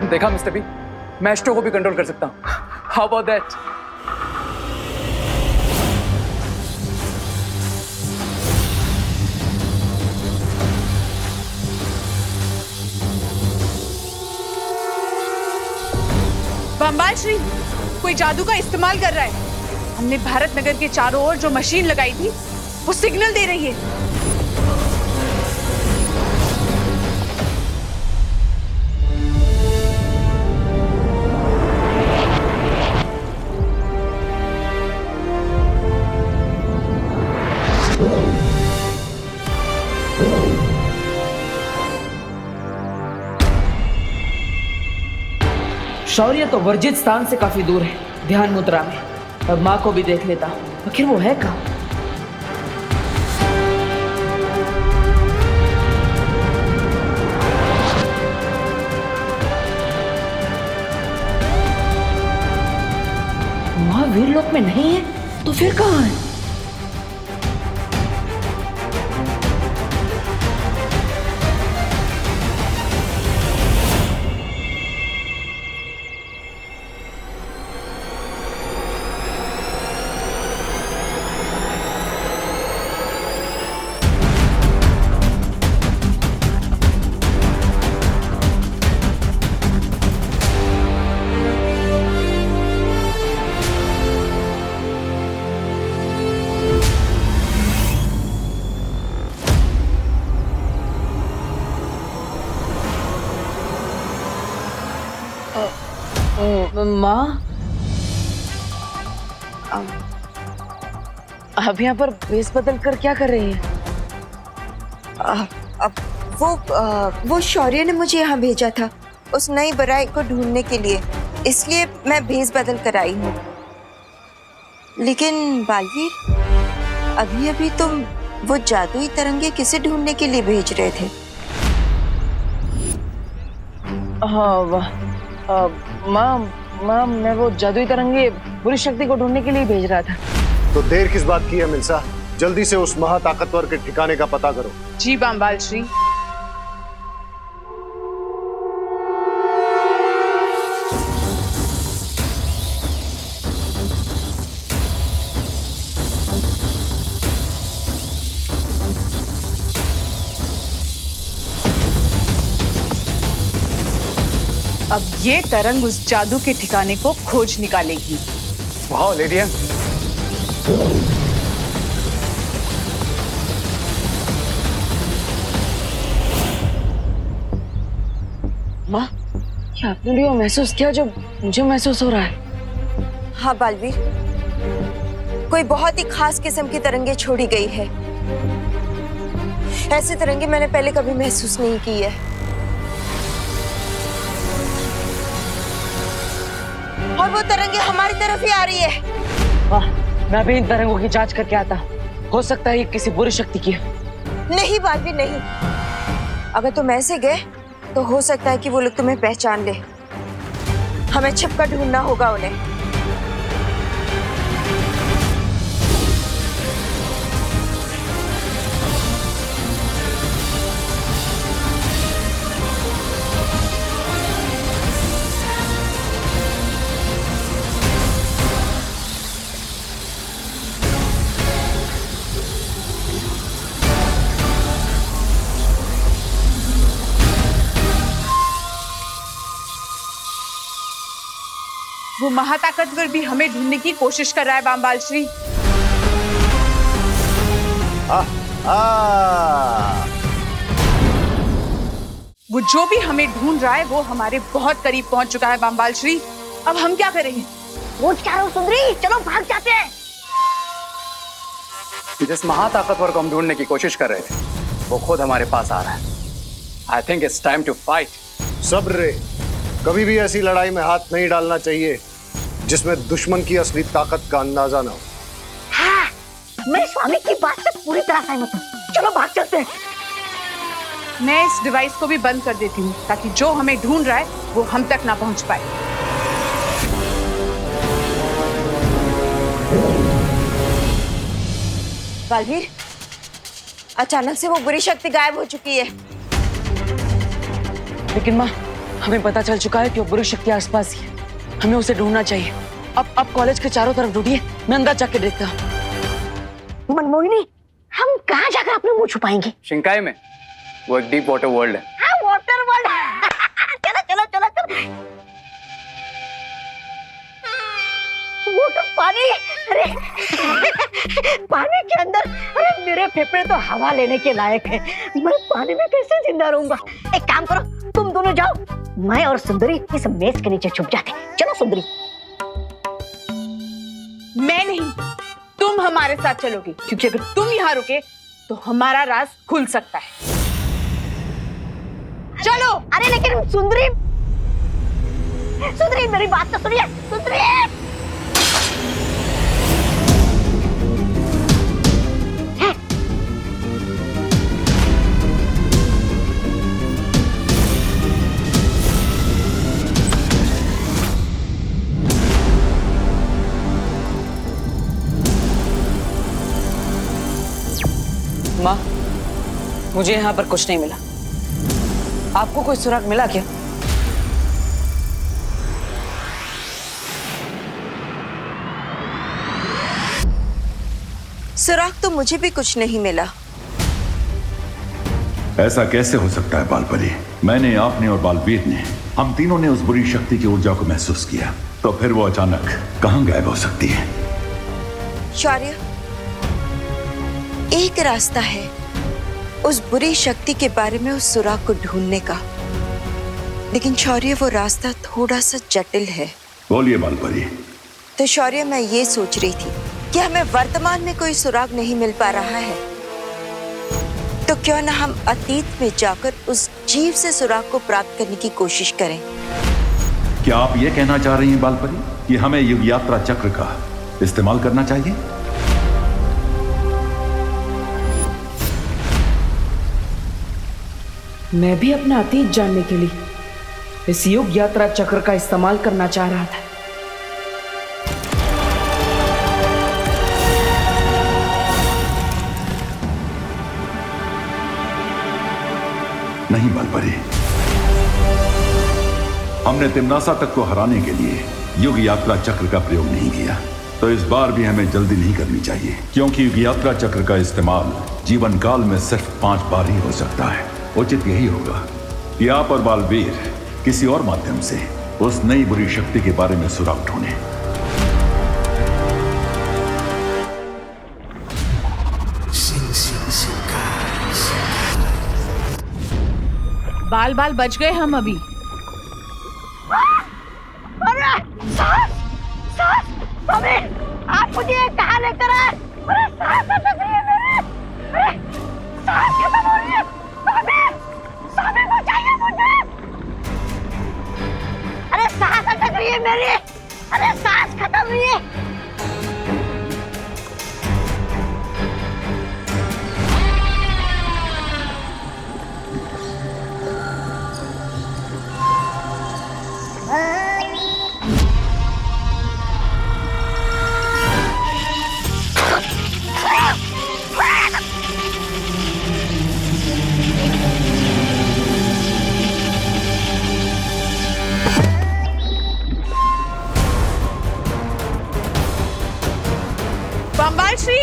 देखा मिस्टर बी, मैं एस्ट्रो को भी कंट्रोल कर सकता हूँ। How about that? बम्बाल श्री कोई जादू का इस्तेमाल कर रहा है। हमने भारत नगर के चारों ओर जो मशीन लगाई थी वो सिग्नल दे रही है। शौर्य तो वर्जित स्थान से काफी दूर है, ध्यान मुद्रा में। अब माँ को भी देख लेता हूँ, आखिर वो है कहाँ? माँ वीरलोक में नहीं है तो फिर कहाँ है? माँ, आप यहाँ पर वेश बदल कर क्या कर रही हैं? वो शौर्य ने मुझे यहाँ भेजा था उस नई बराई को ढूंढने के लिए, इसलिए मैं भेष बदल कर आई हूँ। लेकिन बालवीर, अभी अभी तुम वो जादुई तरंगे किसे ढूंढने के लिए भेज रहे थे? हाँ माँ, मैं वो जादुई तरंगे बुरी शक्ति को ढूंढने के लिए भेज रहा था। तो देर किस बात की है मिल्सा? जल्दी से उस महाताकतवर के ठिकाने का पता करो। जी बांबाल श्री। अब ये तरंग उस जादू के ठिकाने को खोज निकालेगी। वाह लेडिया, माँ, क्या आपने भी वो महसूस किया जो मुझे महसूस हो रहा है? हाँ बालवीर, कोई बहुत ही खास किस्म की तरंगे छोड़ी गई है। ऐसी तरंगे मैंने पहले कभी महसूस नहीं की है। और वो तरंगे हमारी तरफ ही आ रही है। वाह, मैं भी इन तरंगों की जांच करके आता। हो सकता है ये किसी बुरी शक्ति की है। नहीं बालवीर नहीं, अगर तुम ऐसे गए तो हो सकता है कि वो लोग तुम्हें पहचान ले। हमें छिपकर ढूंढना होगा उन्हें। वो महाताकतवर भी हमें ढूंढने की कोशिश कर रहा है बांबाल श्री। वो जो भी हमें ढूंढ रहा है वो हमारे बहुत करीब पहुंच चुका है बांबाल श्री। अब हम क्या करेंगे? वो क्या हो सुंदरी, चलो भाग जाते हैं। जिस महाताकतवर को हम ढूंढने की कोशिश कर रहे थे वो खुद हमारे पास आ रहा है। I think it's time to fight. सब्र रे, कभी भी ऐसी लड़ाई में हाथ नहीं डालना चाहिए जिसमें दुश्मन की असली ताकत का अंदाजा ना हो। हाँ, मैं स्वामी की बात से पूरी तरह सहमत हूँ। चलो भाग चलते हैं। मैं इस डिवाइस को भी बंद कर देती हूँ ताकि जो हमें ढूंढ रहा है वो हम तक ना पहुंच पाए। बालवीर, अचानक से वो बुरी शक्ति गायब हो चुकी है। लेकिन माँ, हमें पता चल चुका है कि वो बुरी शक्ति आसपास ही है। हमें उसे ढूंढना चाहिए। अब कॉलेज के चारों तरफ ढूंढिए, मैं अंदर जाके देखता हूँ। मनमोहिनी, हम कहाँ जाकर अपने मुंह छुपाएंगे? शिंकाई में, वो एक डीप वाटर वर्ल्ड है। हाँ, वाटर वर्ल्ड। चलो चलो चलो चलो। वाटर पानी, अरे पानी के अंदर, अरे मेरे फेफड़े तो हवा लेने के लायक है। मैं पानी में कैसे जिंदा रहूंगा? एक काम करो, तुम दोनों जाओ, मैं और सुंदरी इस मेज के नीचे छुप जाते। चलो सुंदरी। मैं नहीं, तुम हमारे साथ चलोगे, क्योंकि अगर तुम यहाँ रुके तो हमारा राज खुल सकता है। चलो। अरे लेकिन सुंदरी, सुंदरी मेरी बात तो सुनिए, सुंदरी। माँ, मुझे यहाँ पर कुछ नहीं मिला। आपको कोई सुराग मिला क्या? सुराग तो मुझे भी कुछ नहीं मिला। ऐसा कैसे हो सकता है बालपरी? मैंने, आपने और बालवीर ने, हम तीनों ने उस बुरी शक्ति की ऊर्जा को महसूस किया, तो फिर वो अचानक कहां गायब हो सकती है? शौर्य, एक रास्ता है उस बुरी शक्ति के बारे में उस सुराग को ढूंढने का, लेकिन शौर्य वो रास्ता थोड़ा सा जटिल है। बोलिए बालपरी। तो शौर्य, मैं ये सोच रही थी कि हमें वर्तमान में कोई सुराग नहीं मिल पा रहा है, तो क्यों ना हम अतीत में जाकर उस जीव से सुराग को प्राप्त करने की कोशिश करें। क्या आप ये कहना चाह रही हैं बालपरी कि हमें युग यात्रा चक्र का इस्तेमाल करना चाहिए? मैं भी अपना अतीत जानने के लिए इस युग यात्रा चक्र का इस्तेमाल करना चाह रहा था। नहीं बालपरी, हमने तिम्नासा तक को हराने के लिए युग यात्रा चक्र का प्रयोग नहीं किया, तो इस बार भी हमें जल्दी नहीं करनी चाहिए, क्योंकि युग यात्रा चक्र का इस्तेमाल जीवन काल में सिर्फ 5 बार ही हो सकता है। उचित यही होगा कि आप और बालवीर किसी और माध्यम से उस नई बुरी शक्ति के बारे में सुराग ढूंढें। बाल बाल बच गए हम अभी। अरे सास, सास, स्वामी, आप मुझे कहाँ लेकर आए? अरे सास अटक रही है मेरी, अरे सास खत्म हो रही है, स्वामी, स्वामी बचाइए मुझे। अरे सास अटक रही है मेरी, अरे सास खत्म रही है। बम्बाल श्री,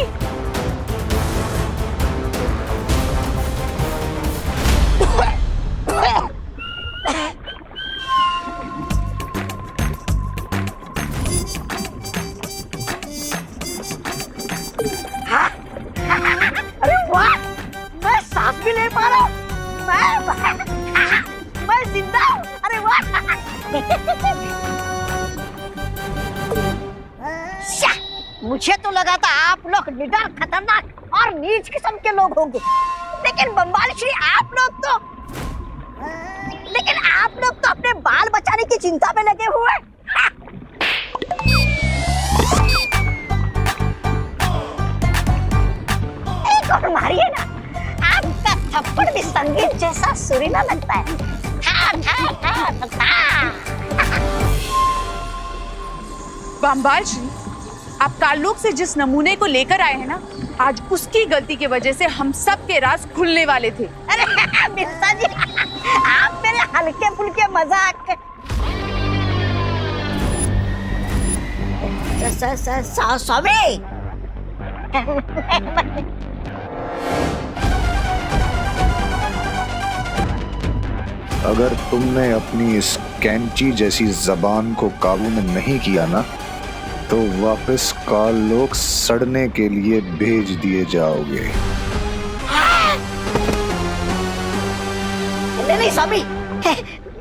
अरे वाह, मैं सांस भी ले पा रहा हूँ, मैं जिंदा हूँ, अरे वाह। मुझे तो लगा था आप लोग निडर, खतरनाक और नीच किस्म के लोग होंगे, लेकिन बम्बाल श्री आप लोग तो अपने बाल बचाने की चिंता में लगे हुए। एक और मारिए ना, आपका थप्पड़ भी संगीत जैसा सुरीला लगता है। था, था, था, था। बम्बाल श्री, आप ताल्लुक से जिस नमूने को लेकर आए हैं ना, आज उसकी गलती की वजह से हम सब के राज खुलने वाले थे। अरे मिर्जा जी, आप मेरे हल्के फुल्के मजाक। स्वामी, अगर तुमने अपनी इस कैंची जैसी जबान को काबू में नहीं किया ना, तो वापस काल लोग सड़ने के लिए भेज दिए जाओगे। नहीं स्वामी,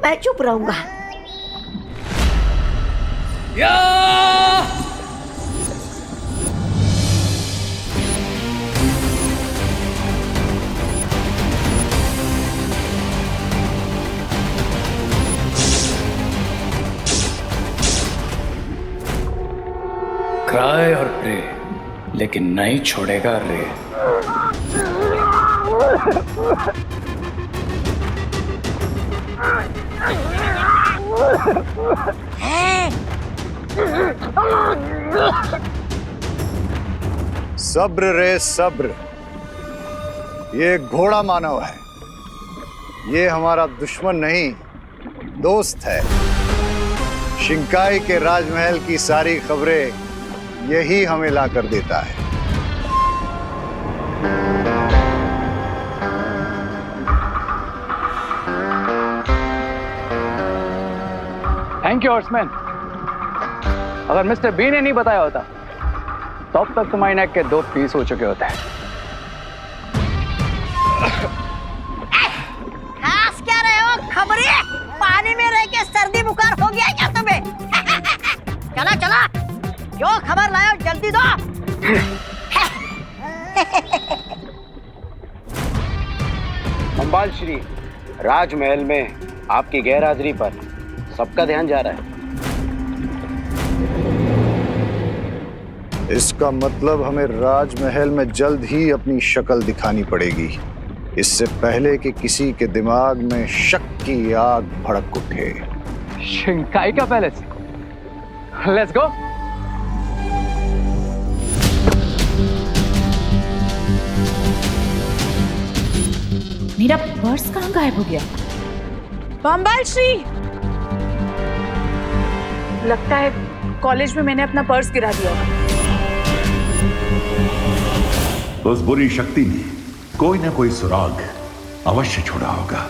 मैं चुप रहूंगा। ट्राई और प्रे, लेकिन नहीं छोड़ेगा रे। सब्र रे सब्र, ये घोड़ा मानव है, ये हमारा दुश्मन नहीं दोस्त है। शिंकाई के राजमहल की सारी खबरें यही हमें ला कर देता है। Thank you horseman. अगर मिस्टर बी ने नहीं बताया होता तब तक तुम्हारी नेक के 2 पीस हो चुके होते हैं। खास क्या रहे हो खबरी? पानी में रह के सर्दी बुखार हो गया क्या तुम्हें? चला चला, जो खबर लाओ जल्दी दो। अंबाल श्री, राजमहल में आपकी गैरहाजिरी पर सबका ध्यान जा रहा है। इसका मतलब हमें राजमहल में जल्द ही अपनी शक्ल दिखानी पड़ेगी, इससे पहले कि किसी के दिमाग में शक की आग भड़क उठे। शिंकाई का पैलेस, लेट्स गो। मेरा पर्स कहाँ गायब हो गया? बम्बाल श्री, लगता है कॉलेज में मैंने अपना पर्स गिरा दिया। उस बुरी शक्ति ने कोई ना कोई सुराग अवश्य छोड़ा होगा,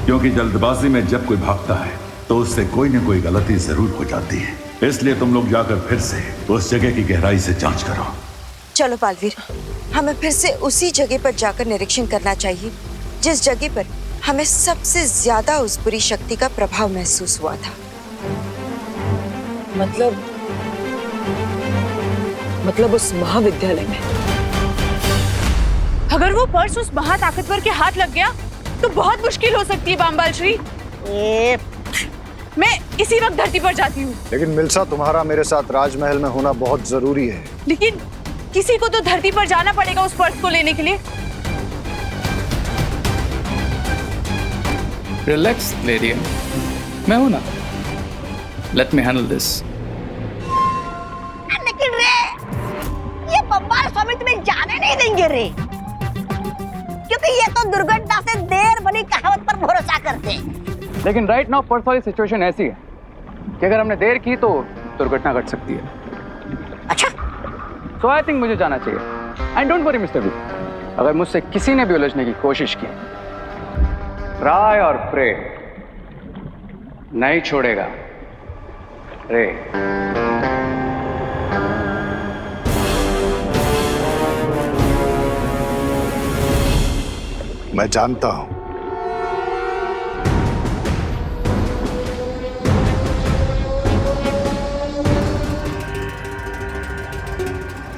क्योंकि जल्दबाजी में जब कोई भागता है तो उससे कोई ना कोई गलती जरूर हो जाती है। इसलिए तुम लोग जाकर फिर से उस जगह की गहराई से जांच करो। चलो बालवीर, हमें फिर से उसी जगह पर जाकर निरीक्षण करना चाहिए जिस जगह पर हमें सबसे ज्यादा उस बुरी शक्ति का प्रभाव महसूस हुआ था। मतलब उस महाविद्यालय में। अगर वो पर्स उस महाताकतवर के हाथ लग गया तो बहुत मुश्किल हो सकती है बाम्बाल श्री। मैं इसी वक्त धरती पर जाती हूँ। लेकिन मिल्सा, तुम्हारा मेरे साथ राजमहल में होना बहुत जरूरी है। लेकिन किसी को तो धरती पर जाना पड़ेगा उस पर्स को लेने के लिए। रिलैक्स लेडी, मैं हूं ना। Let me handle this. लेकिन रे, ये बम्बाल स्वामी तुम्हें जाने नहीं देंगे रे, क्योंकि ये तो दुर्घटना से देर बनी कहावत पर भरोसा करते हैं। लेकिन राइट नाउ पर्स वाली सिचुएशन ऐसी है कि अगर हमने देर की तो दुर्घटना घट सकती है। अच्छा, सो आई थिंक मुझे जाना चाहिए। And don't worry mister B, अगर मुझसे किसी ने भी उलझने की कोशिश की, ट्राई और प्रे, नहीं छोड़ेगा रे। मैं जानता हूं।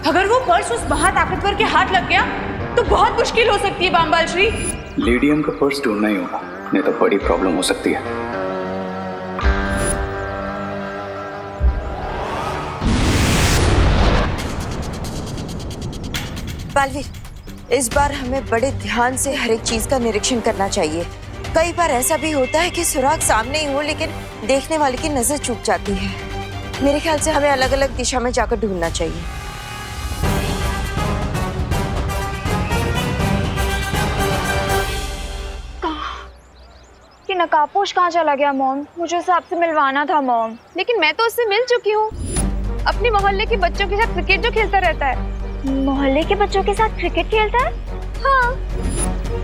अगर वो पर्स उस महाताकतवर के हाथ लग गया तो बहुत मुश्किल हो सकती है बाम्बाल श्री। लेडियम का पर्स ढूंढना ही होगा, नहीं तो बड़ी प्रॉब्लम हो सकती है। बालवीर, इस बार हमें बड़े ध्यान से हर एक चीज का निरीक्षण करना चाहिए। कई बार ऐसा भी होता है कि सुराग सामने ही हो लेकिन देखने वाले की नजर चूक जाती है। मेरे ख्याल से हमें अलग अलग दिशा में जाकर ढूंढना चाहिए। कि नकाबपोश कहाँ चला गया मॉम? मुझे उससे आपसे मिलवाना था मॉम। लेकिन मैं तो उससे मिल चुकी हूँ। अपने मोहल्ले के बच्चों के साथ क्रिकेट जो खेलता रहता है। मोहल्ले के बच्चों के साथ क्रिकेट खेलता है? हाँ।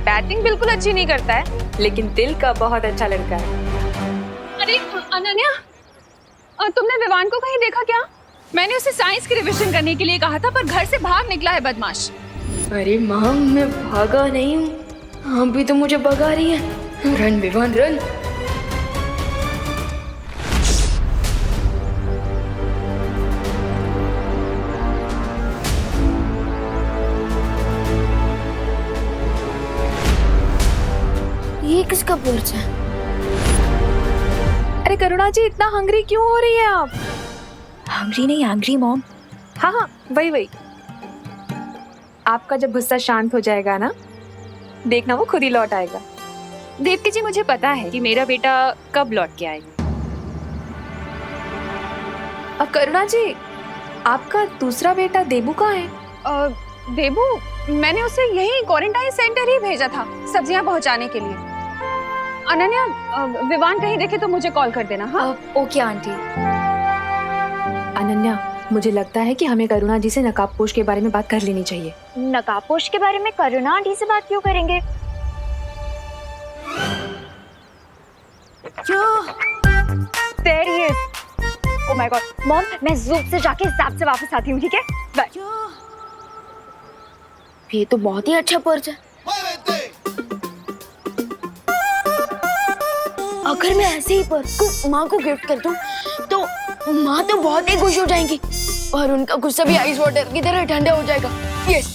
बैटिंग बिल्कुल अच्छी नहीं करता है, लेकिन दिल का बहुत अच्छा लड़का है। अरे अनन्या, तुमने विवान को कहीं देखा क्या? मैंने उसे साइंस की रिवीजन करने के लिए कहा था, पर घर से भाग निकला है बदमाश। अरे माम, मैं भागा नहीं हूँ, आप भी तो मुझे भगा रही है। Run Vivaan run. ये किसका पर्स है? अरे करुणा जी, इतना हंग्री क्यों हो रही है आप? हंग्री नहीं, एंग्री मॉम। हाँ हाँ, वही वही। आपका जब गुस्सा शांत हो जाएगा ना, देखना वो खुद ही लौट आएगा। देवकी जी, मुझे पता है कि मेरा बेटा कब लौट के आएगा। अब करुणा जी, आपका दूसरा बेटा देबू कहाँ है? देबू, मैंने उसे यही क्वारंटाइन सेंटर ही भेजा था सब्जियां पहुंचाने के लिए। अनन्या, विवान कहीं देखे तो मुझे कॉल कर देना। हाँ ओके आंटी। अनन्या, मुझे लगता है कि हमें करुणा जी से नकाबपोश के बारे में बात कर लेनी चाहिए। नकाबपोश के बारे में करुणा आंटी से बात क्यों करेंगे? There he is. Oh my God. Mom, मैं ज़ूम से जाके ज़ैप से वापस आती हूँ, ठीक है? बाय। ये तो बहुत ही अच्छा पर्स है। अगर मैं ऐसे ही पर्स को माँ को गिफ्ट कर दूं, तो माँ तो बहुत ही खुश हो जाएंगी और उनका गुस्सा भी आइस वाटर की तरह ठंडा हो जाएगा। यस।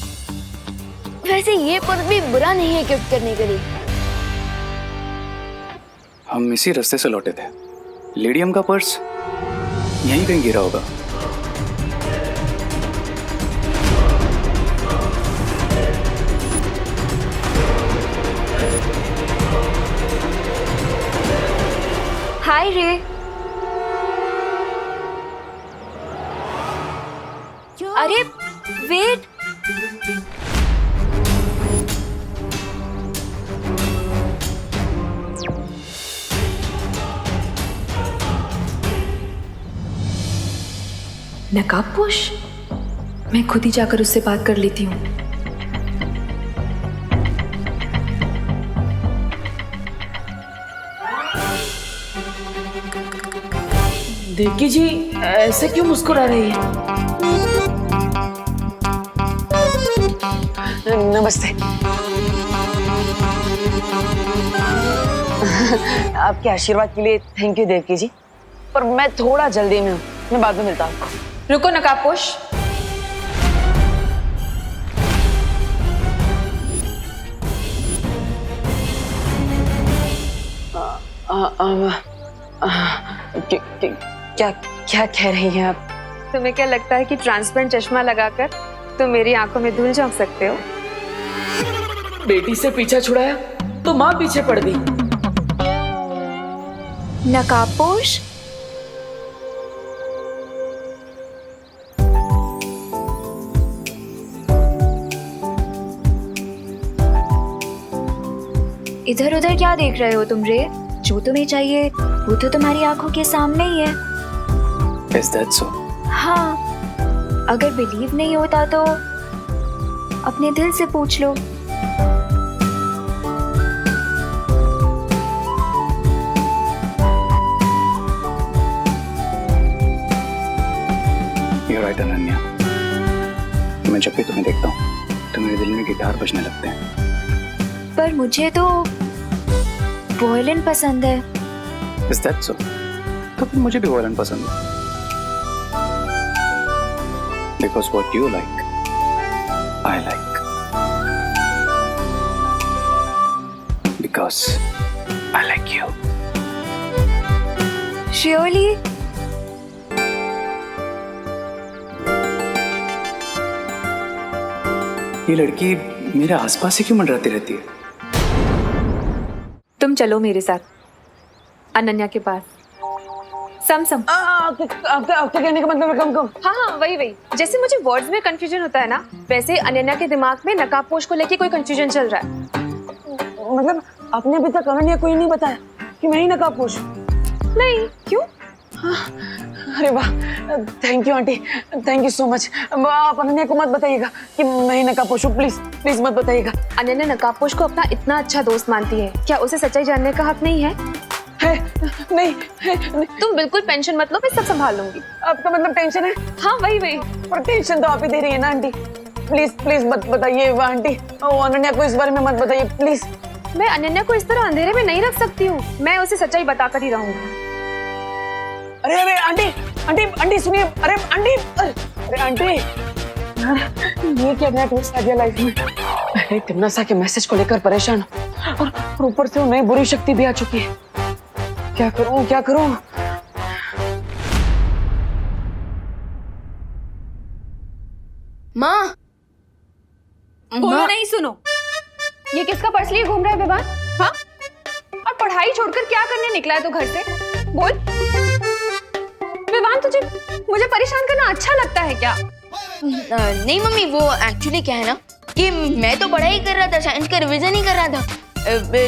वैसे ये पर्स भी बुरा नहीं है गिफ्ट करने के लिए। हम इसी रास्ते से लौटे थे। लेडियम का पर्स यहीं कहीं गिरा होगा। हाय रे। अरे वेट, नकाबपोश? मैं खुद ही जाकर उससे बात कर लेती हूँ। देवकी जी ऐसे क्यों मुस्कुरा रही है? नमस्ते। आपके आशीर्वाद के लिए थैंक यू देवकी जी, पर मैं थोड़ा जल्दी में हूँ, मैं बाद में मिलता हूँ आपको। रुको नकाबपोश। क्या क्या कह रही हैं आप? तुम्हें क्या लगता है कि ट्रांसपेरेंट चश्मा लगाकर तुम मेरी आंखों में धूल झोंक सकते हो? बेटी से पीछा छुड़ाया तो माँ पीछे पड़ गई। नकाबपोश, इधर उधर क्या देख रहे हो तुम रे? जो तुम्हें चाहिए वो तो तुम्हारी आंखों के सामने ही है। Is that so? हाँ, अगर बिलीव नहीं होता तो अपने दिल से पूछ लो। You're right, Ananya. मैं जब भी तुम्हें देखता हूँ तो मेरे दिल में गिटार बजने लगते हैं। पर मुझे तो वायलिन पसंद है। Is that so? तो फिर मुझे भी वायलिन पसंद है। Because what you like, I like. Because I like you. Surely? ये लड़की मेरे आसपास ही क्यों मंडराती रहती है? तुम चलो मेरे साथ अनन्या के पास। सम आपके कहने का मतलब कम। हाँ हाँ, वही। जैसे मुझे वर्ड्स में कंफ्यूजन होता है ना, वैसे अनन्या के दिमाग में नकाबपोश को लेके कोई कंफ्यूजन चल रहा है। मतलब आपने अभी तक अनन्या को ही नहीं बताया कि मैं ही नकाबपोश? नहीं, क्यों? अरे वाह, thank you aunty, thank you so much. आप अनन्या को मत बताइएगा कि मैं ही नकाबपोश हूँ, प्लीज प्लीज मत बताइएगा। अनन्या नकाबपोश को अपना इतना अच्छा दोस्त मानती है, क्या उसे सच्चाई जानने का हक नहीं है? नहीं, तुम बिल्कुल टेंशन मत लो, मैं सब संभाल लूंगी। आपका मतलब टेंशन है? हाँ वही। पर टेंशन तो आप ही दे रही है ना आंटी। प्लीज प्लीज मत बताइए आंटी, अनन्या को इस बारे में मत बताइए प्लीज। मैं अनन्या को इस तरह अंधेरे में नहीं रख सकती हूँ, मैं उसे सच्चाई बताकर ही रहूंगी। अरे आंटी सुनिए। अरे आंटी, ये क्या नया ट्विस्ट आ गया लाइफ में? पहले तिमनासा के मैसेज को लेकर परेशान और ऊपर से वो नई बुरी शक्ति भी आ चुकी है। क्या करूं? बोलो नहीं, सुनो। ये किसका पर्स लिए घूम रहा है विवान? हाँ? और पढ़ाई छोड़कर क्या करने निकला है तो घर से? बोल। विवान, तुझे मुझे परेशान करना अच्छा लगता है क्या? नहीं मम्मी, वो एक्चुअली क्या है ना कि मैं तो पढ़ाई कर रहा था, साइंस का रिवीजन ही कर रहा था,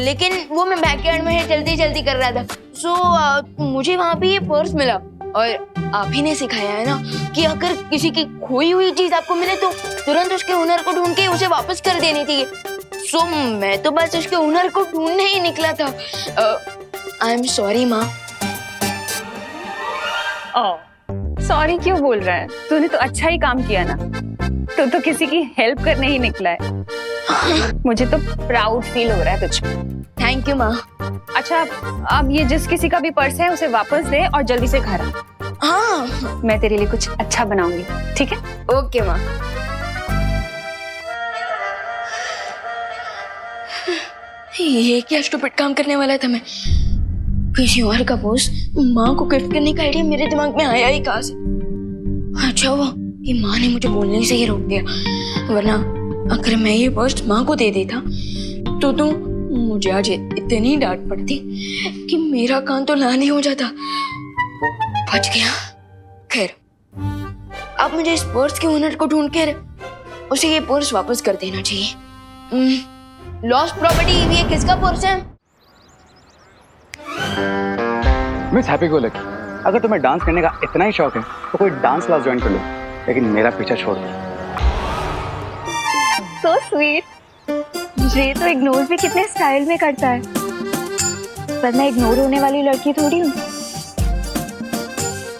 लेकिन वो मैं बैकयार्ड में जल्दी जल्दी कर रहा था। सो मुझे वहाँ पे ये पर्स मिला और आप ही ने सिखाया है ना कि अगर किसी की खोई हुई चीज आपको मिले तो तुरंत उसके हुनर को ढूंढ के उसे वापस कर देनी चाहिए। सो मैं तो बस उसके हुनर को ढूंढने ही निकला था। आई एम सॉरी माँ। सॉरी क्यों बोल रहा है? तूने तो अच्छा ही काम किया ना। तू तो किसी की हेल्प करने ही निकला है। मुझे तो प्राउड फील हो रहा है तुझ पे। थैंक यू माँ। अच्छा, अब ये जिस किसी का भी पर्स है उसे वापस दे और जल्दी से घर आ। हाँ, मैं तेरे लिए कुछ अच्छा बनाऊंगी, ठीक है? ओके माँ। ये क्या स्टूपिड काम करने वाला था मैं? किसी और का पर्स माँ को गिफ्ट करने का आइडिया मेरे दिमाग में आया ही कहाँ से? अच्छा हुआ कि माँ ने मुझे बोलने से ही रोक दिया, वरना अगर मैं ये पर्स माँ को दे देता तो मुझे आज इतनी डांट पड़ती कि मेरा कान तो लाल ही हो जाता। बच गया। खैर, अब मुझे इस पर्स के ओनर को ढूंढकर उसे ये पर्स वापस कर देना चाहिए। लॉस्ट प्रॉपर्टी, ये किसका पर्स है? मिस हैप्पी गो लकी, अगर तुम्हें डांस करने का इतना ही शौक है तो कोई डांस क्लास ज्वाइन कर लो, लेकिन मेरा पीछा छोड़ दो। So sweet. ये तो इग्नोर भी कितने स्टाइल में करता है, पर मैं इग्नोर होने वाली लड़की थोड़ी हूँ।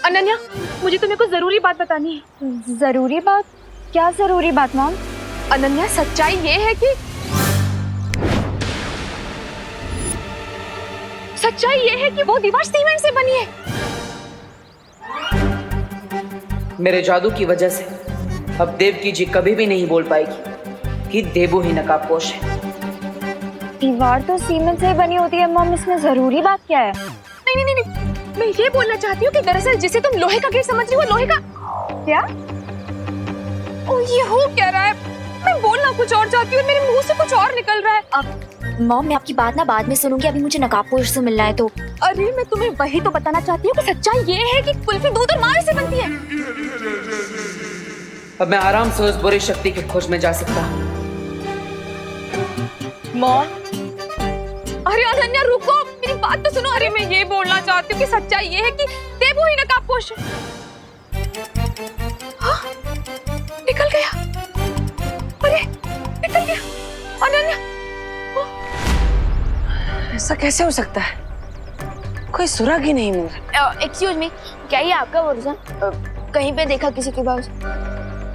अनन्या, मुझे तुम्हें कुछ जरूरी बात बतानी है। जरूरी बात? क्या जरूरी बात मॉम? अनन्या, सच्चाई ये है कि वो दीवार सीमेंट से बनी है। मेरे जादू की वजह से अब देवकी जी कभी भी नहीं बोल पाएगी कि देवू ही नकाबपोश है। दीवार तो सीमेंट से बनी होती है मॉम, इसमें जरूरी बात क्या है? नहीं, मैं ये बोलना चाहती हूँ कि दरअसल जिसे तुम लोहे का गेट समझ रही हो, लोहे का क्या? ओ, ये हो क्या रहा है? मैं बोलना कुछ और चाहती हूँ, मेरे मुंह से कुछ और निकल रहा है। अब मॉम, मैं आपकी बात ना बाद में सुनूंगी, अभी मुझे नकाबपोश से मिलना है तो। अरे, मैं तुम्हें वही तो बताना चाहती हूँ कि सच्चाई ये है कि कुल्फी दूध और मावे से बनती है। अब मैं आराम से उस बुरी शक्ति की खोज में जा सकता हूँ। मॉम, अरे अनन्या रुको, मेरी बात तो सुनो। अरे, मैं ये बोलना चाहती हूँ कि सच्चाई ये है कि देवू ही नकाबपोश है। हाँ, निकल गया। अरे, निकल गया। अनन्या, ऐसा कैसे हो सकता है? कोई सुराग ही नहीं मिल रहा। एक्सक्यूज मी, क्या ये आपका वर्जन कहीं पे देखा किसी के पास?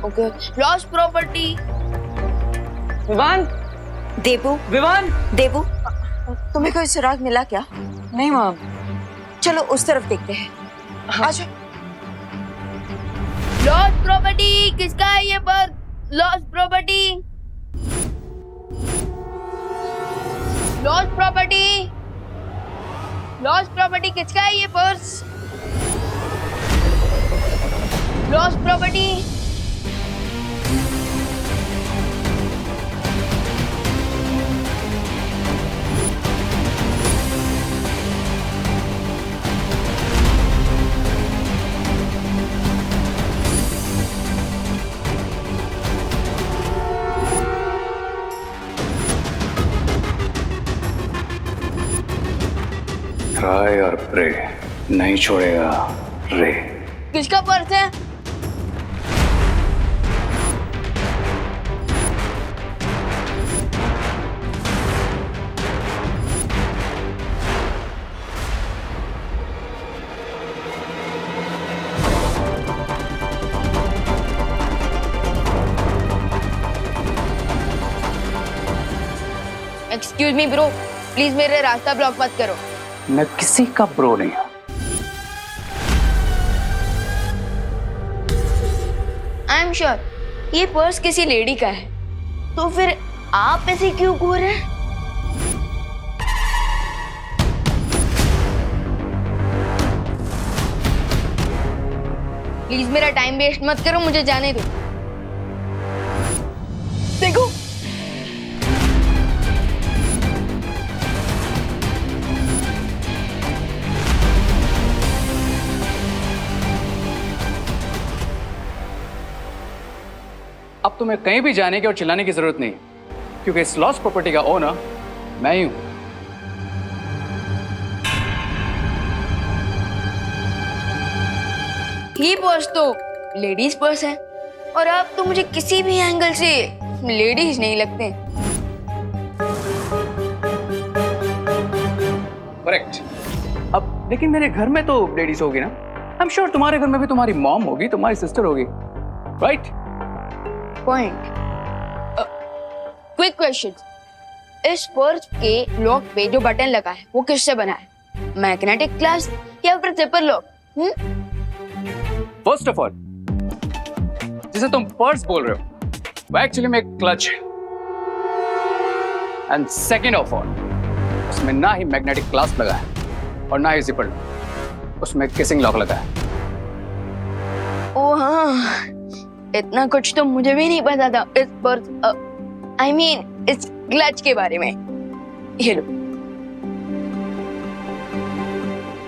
Okay, lost property. Vivaan, Devu, तुम्हें कोई सुराग मिला क्या? नहीं माँ। चलो उस तरफ देखते हैं। आजा। लॉस्ट प्रॉपर्टी किसका है ये purse? Lost property, lost property, lost property किसका है ये पर्स? Lost property. ट्राई और प्रे, नहीं छोड़ेगा रे। किसका पर्स है? एक्सक्यूज मी ब्रो, प्लीज मेरे रास्ता ब्लॉक मत करो। मैं किसी का ब्रो नहीं हूं। आई एम श्योर ये पर्स किसी लेडी का है, तो फिर आप ऐसे क्यों घूर रहे हैं? प्लीज मेरा टाइम वेस्ट मत करो, मुझे जाने दो। देखो तुम्हें कहीं भी जाने की और चिल्लाने की जरूरत नहीं, क्योंकि इस लॉस्ट प्रॉपर्टी का ओनर मैं ही हूं। ये पर्स तो लेडीज पर्स है और आप तो मुझे किसी भी एंगल से लेडीज नहीं लगते। करेक्ट। अब लेकिन मेरे घर में तो लेडीज होगी ना। आई एम श्योर तुम्हारे घर में भी तुम्हारी मॉम होगी, तुम्हारी सिस्टर होगी, राइट? पॉइंट। क्विक क्वेश्चन, इस पर्स के लॉक पे जो बटन लगा है वो किससे बना है? मैग्नेटिक ग्लास या फिर zipper lock? First of all, जिसे तुम पर्स बोल रहे हो वो एक्चुअली में एक क्लच है। एंड सेकेंड ऑफ ऑल, उसमें ना ही मैग्नेटिक ग्लास लगा है और ना ही जिपर, उसमें किसिंग लॉक लगा है। ओ हाँ, इतना कुछ तो मुझे भी नहीं पता था इस पर्स आई मीन इस क्लच के बारे में। ये लो।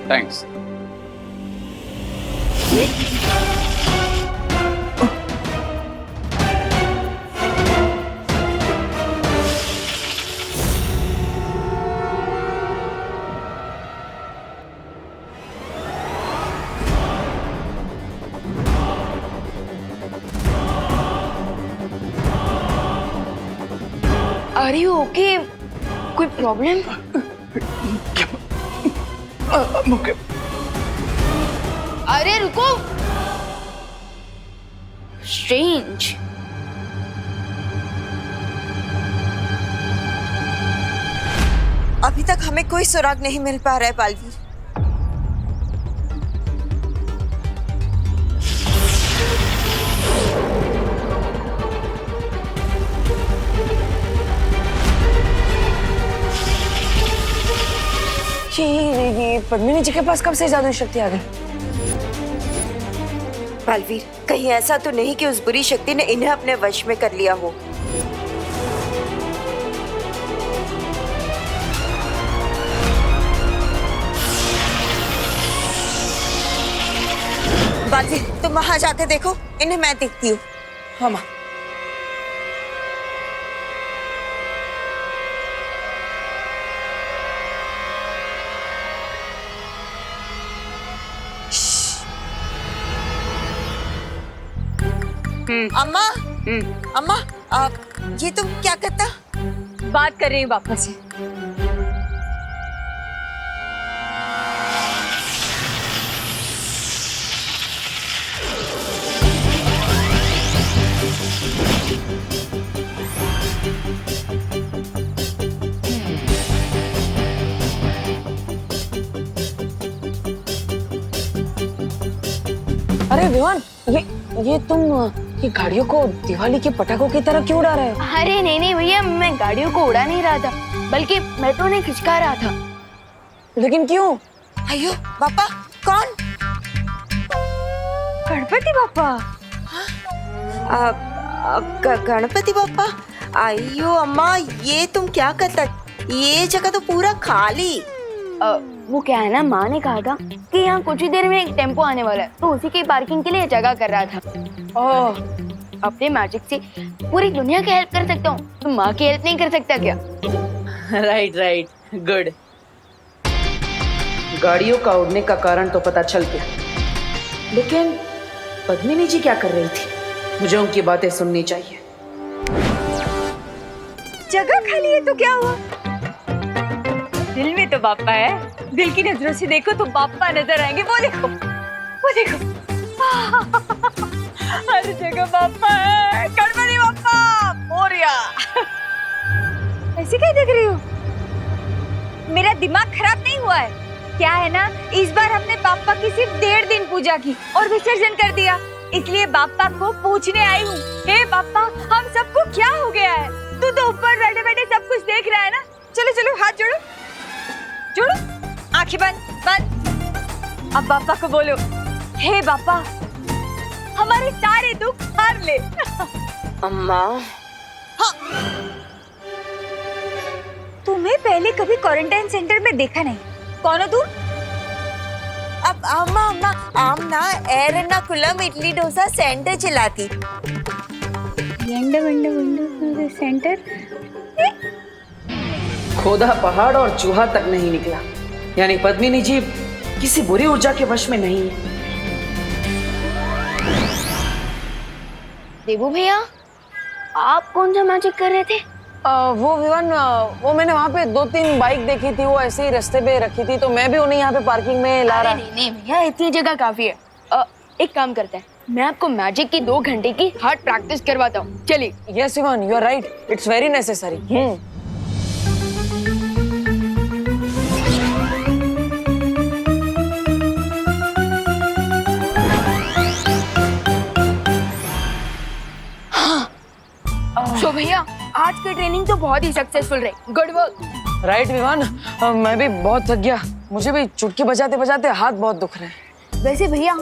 थैंक्स। Are you okay? कोई प्रॉब्लम? Okay. अरे रुको। Strange. अभी तक हमें कोई सुराग नहीं मिल पा रहा है बालवीर। ये पद्मिनी जी के पास कब से जादुई शक्ति आ गई? बालवीर, कहीं ऐसा तो नहीं कि उस बुरी शक्ति ने इन्हें अपने वश में कर लिया हो? बालवीर, तुम वहां जाकर देखो, इन्हें मैं देखती हूँ। हाँ माँ। अम्मा, अम्मा, ये तुम क्या करता? बात कर रही हूँ पापा से। अरे विवान, ये तुम ये गाड़ियों को दिवाली के पटाखों की तरह क्यों उड़ा रहे हो? अरे नहीं भैया, मैं गाड़ियों को उड़ा नहीं रहा था, बल्कि मैं तो उन्हें खिंचका रहा था। लेकिन क्यों? अयो पापा, कौन? गणपति बापा। गणपति बापा? अयो अम्मा, ये तुम क्या करता? ये जगह तो पूरा खाली। वो क्या है ना, माँ ने कहा था कि यहाँ कुछ ही देर में एक टेम्पो आने वाला है, तो उसी की पार्किंग के लिए जगह कर रहा था। ओह, अपने मैजिक से पूरी दुनिया की हेल्प कर सकता हूँ, तो माँ की हेल्प नहीं कर सकता क्या? Right, good. गाड़ियों का उड़ने का कारण तो पता चल गया, लेकिन पद्मिनी जी क्या कर रही थी? मुझे उनकी बातें सुननी चाहिए। जगह खाली है तो क्या हुआ? दिल में तो बापा है, दिल की नजरों से देखो तो बापा नजर आएंगे। वो देखो, वो देखो, हर जगह बापा है। गणपति बापा मोरिया। ऐसे क्या देख रही हो? मेरा दिमाग खराब नहीं हुआ है क्या? है ना, इस बार हमने बापा की सिर्फ 1.5 दिन पूजा की और विसर्जन कर दिया, इसलिए बापा को पूछने आई हूँ। हे बापा, हम सबको क्या हो गया है? तू तो ऊपर बैठे बैठे सब कुछ देख रहा है ना। चलो चलो, हाथ जोड़ो, जोड़ो, आंखें बंद। अब बापा को बोलो, हे बापा, हमारे सारे दुख हार ले। अम्मा, हाँ। तुम्हें पहले कभी क्वारंटाइन सेंटर में देखा नहीं। कौन हो तुम? अब अम्मा ना एर्नाकुलम इडली डोसा सेंटर चलाती। सेंटर। खोदा पहाड़ और चूहा तक नहीं निकला, यानी पद्मिनी जी किसी बुरी ऊर्जा के वश में नहीं है। देबू भैया, आप कौन सा मैजिक कर रहे थे? वो विवान, वो मैंने वहाँ पे 2-3 बाइक देखी थी, वो ऐसे ही रास्ते पे रखी थी, तो मैं भी उन्हें यहाँ पे पार्किंग में ला रहा। नहीं भैया, इतनी जगह काफी है। एक काम करते हैं, मैं आपको मैजिक की 2 घंटे की हार्ड प्रैक्टिस करवाता हूँ, चलिए। Yes Vivaan, you are right, it's very necessary. तो भैया, आज की ट्रेनिंग तो बहुत ही सक्सेसफुल रही। Good work. राइट विवान, मैं भी बहुत थक गया, मुझे भी चुटकी बजाते बजाते हाथ बहुत दुख रहे हैं। वैसे भैया,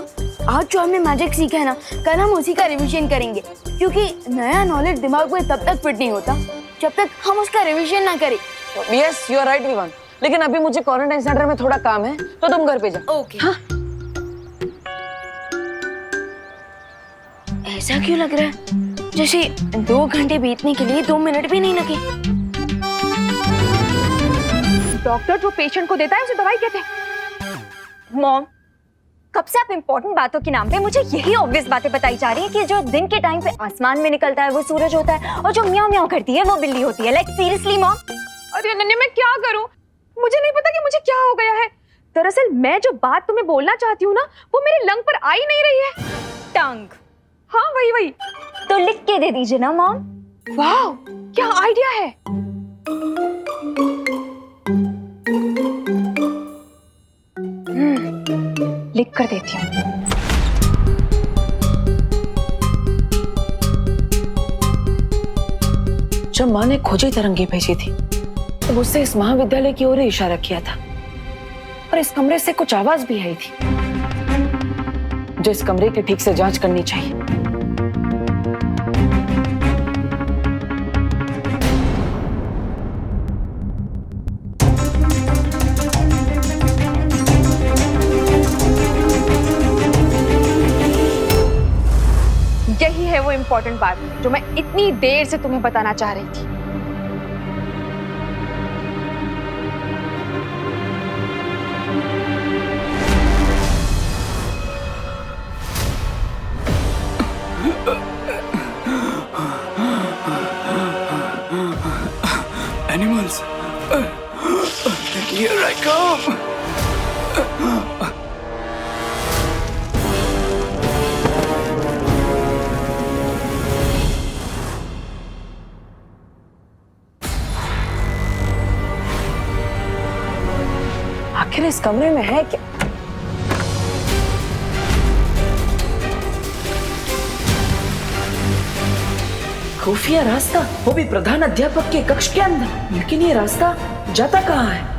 आज जो हमने मैजिक सीखा है ना, कल हम उसी का रिवीजन करेंगे, क्योंकि नया नॉलेज दिमाग में तब तक फिट नहीं होता जब तक हम उसका रिवीजन ना करें। Yes, you are right Vivaan, लेकिन अभी मुझे क्वारंटाइन सेंटर में थोड़ा काम है, तो तुम घर पे जाओ। ओके। हाँ? ऐसा क्यों लग रहा है जैसे 2 घंटे बीतने के लिए 2 मिनट भी नहीं लगे? डॉक्टर जो पेशेंट को देता है उसे दवाई कहते हैं। मॉम, कब से आप इम्पोर्टेंट बातों के नाम पे मुझे यही ऑब्वियस बातें बताई जा रही है कि जो दिन के टाइम पे आसमान में निकलता है वो सूरज होता है, और जो म्याऊं म्याऊं करती है वो बिल्ली होती है। Like seriously mom. अरे अनन्या, मैं क्या करूं? मुझे नहीं पता कि मुझे क्या हो गया है। दरअसल मैं जो बात तुम्हें बोलना चाहती हूँ ना, वो मेरे लंग पर आ ही नहीं रही है। टंग? हाँ, वही। तो लिख के दे दीजिए ना मॉम। वाह, क्या आइडिया है। लिख कर देती हूँ। जब माँ ने खोजी तरंगी भेजी थी तो उससे इस महाविद्यालय की ओर इशारा किया था, और इस कमरे से कुछ आवाज भी आई थी जो इस कमरे की ठीक से जांच करनी चाहिए। यही है वो इम्पोर्टेंट बात जो मैं इतनी देर से तुम्हें बताना चाह रही थी। Animals, here I come. आखिर इस कमरे में है क्या? खुफिया रास्ता, वो भी प्रधान अध्यापक के कक्ष के अंदर। लेकिन ये रास्ता जाता कहाँ है?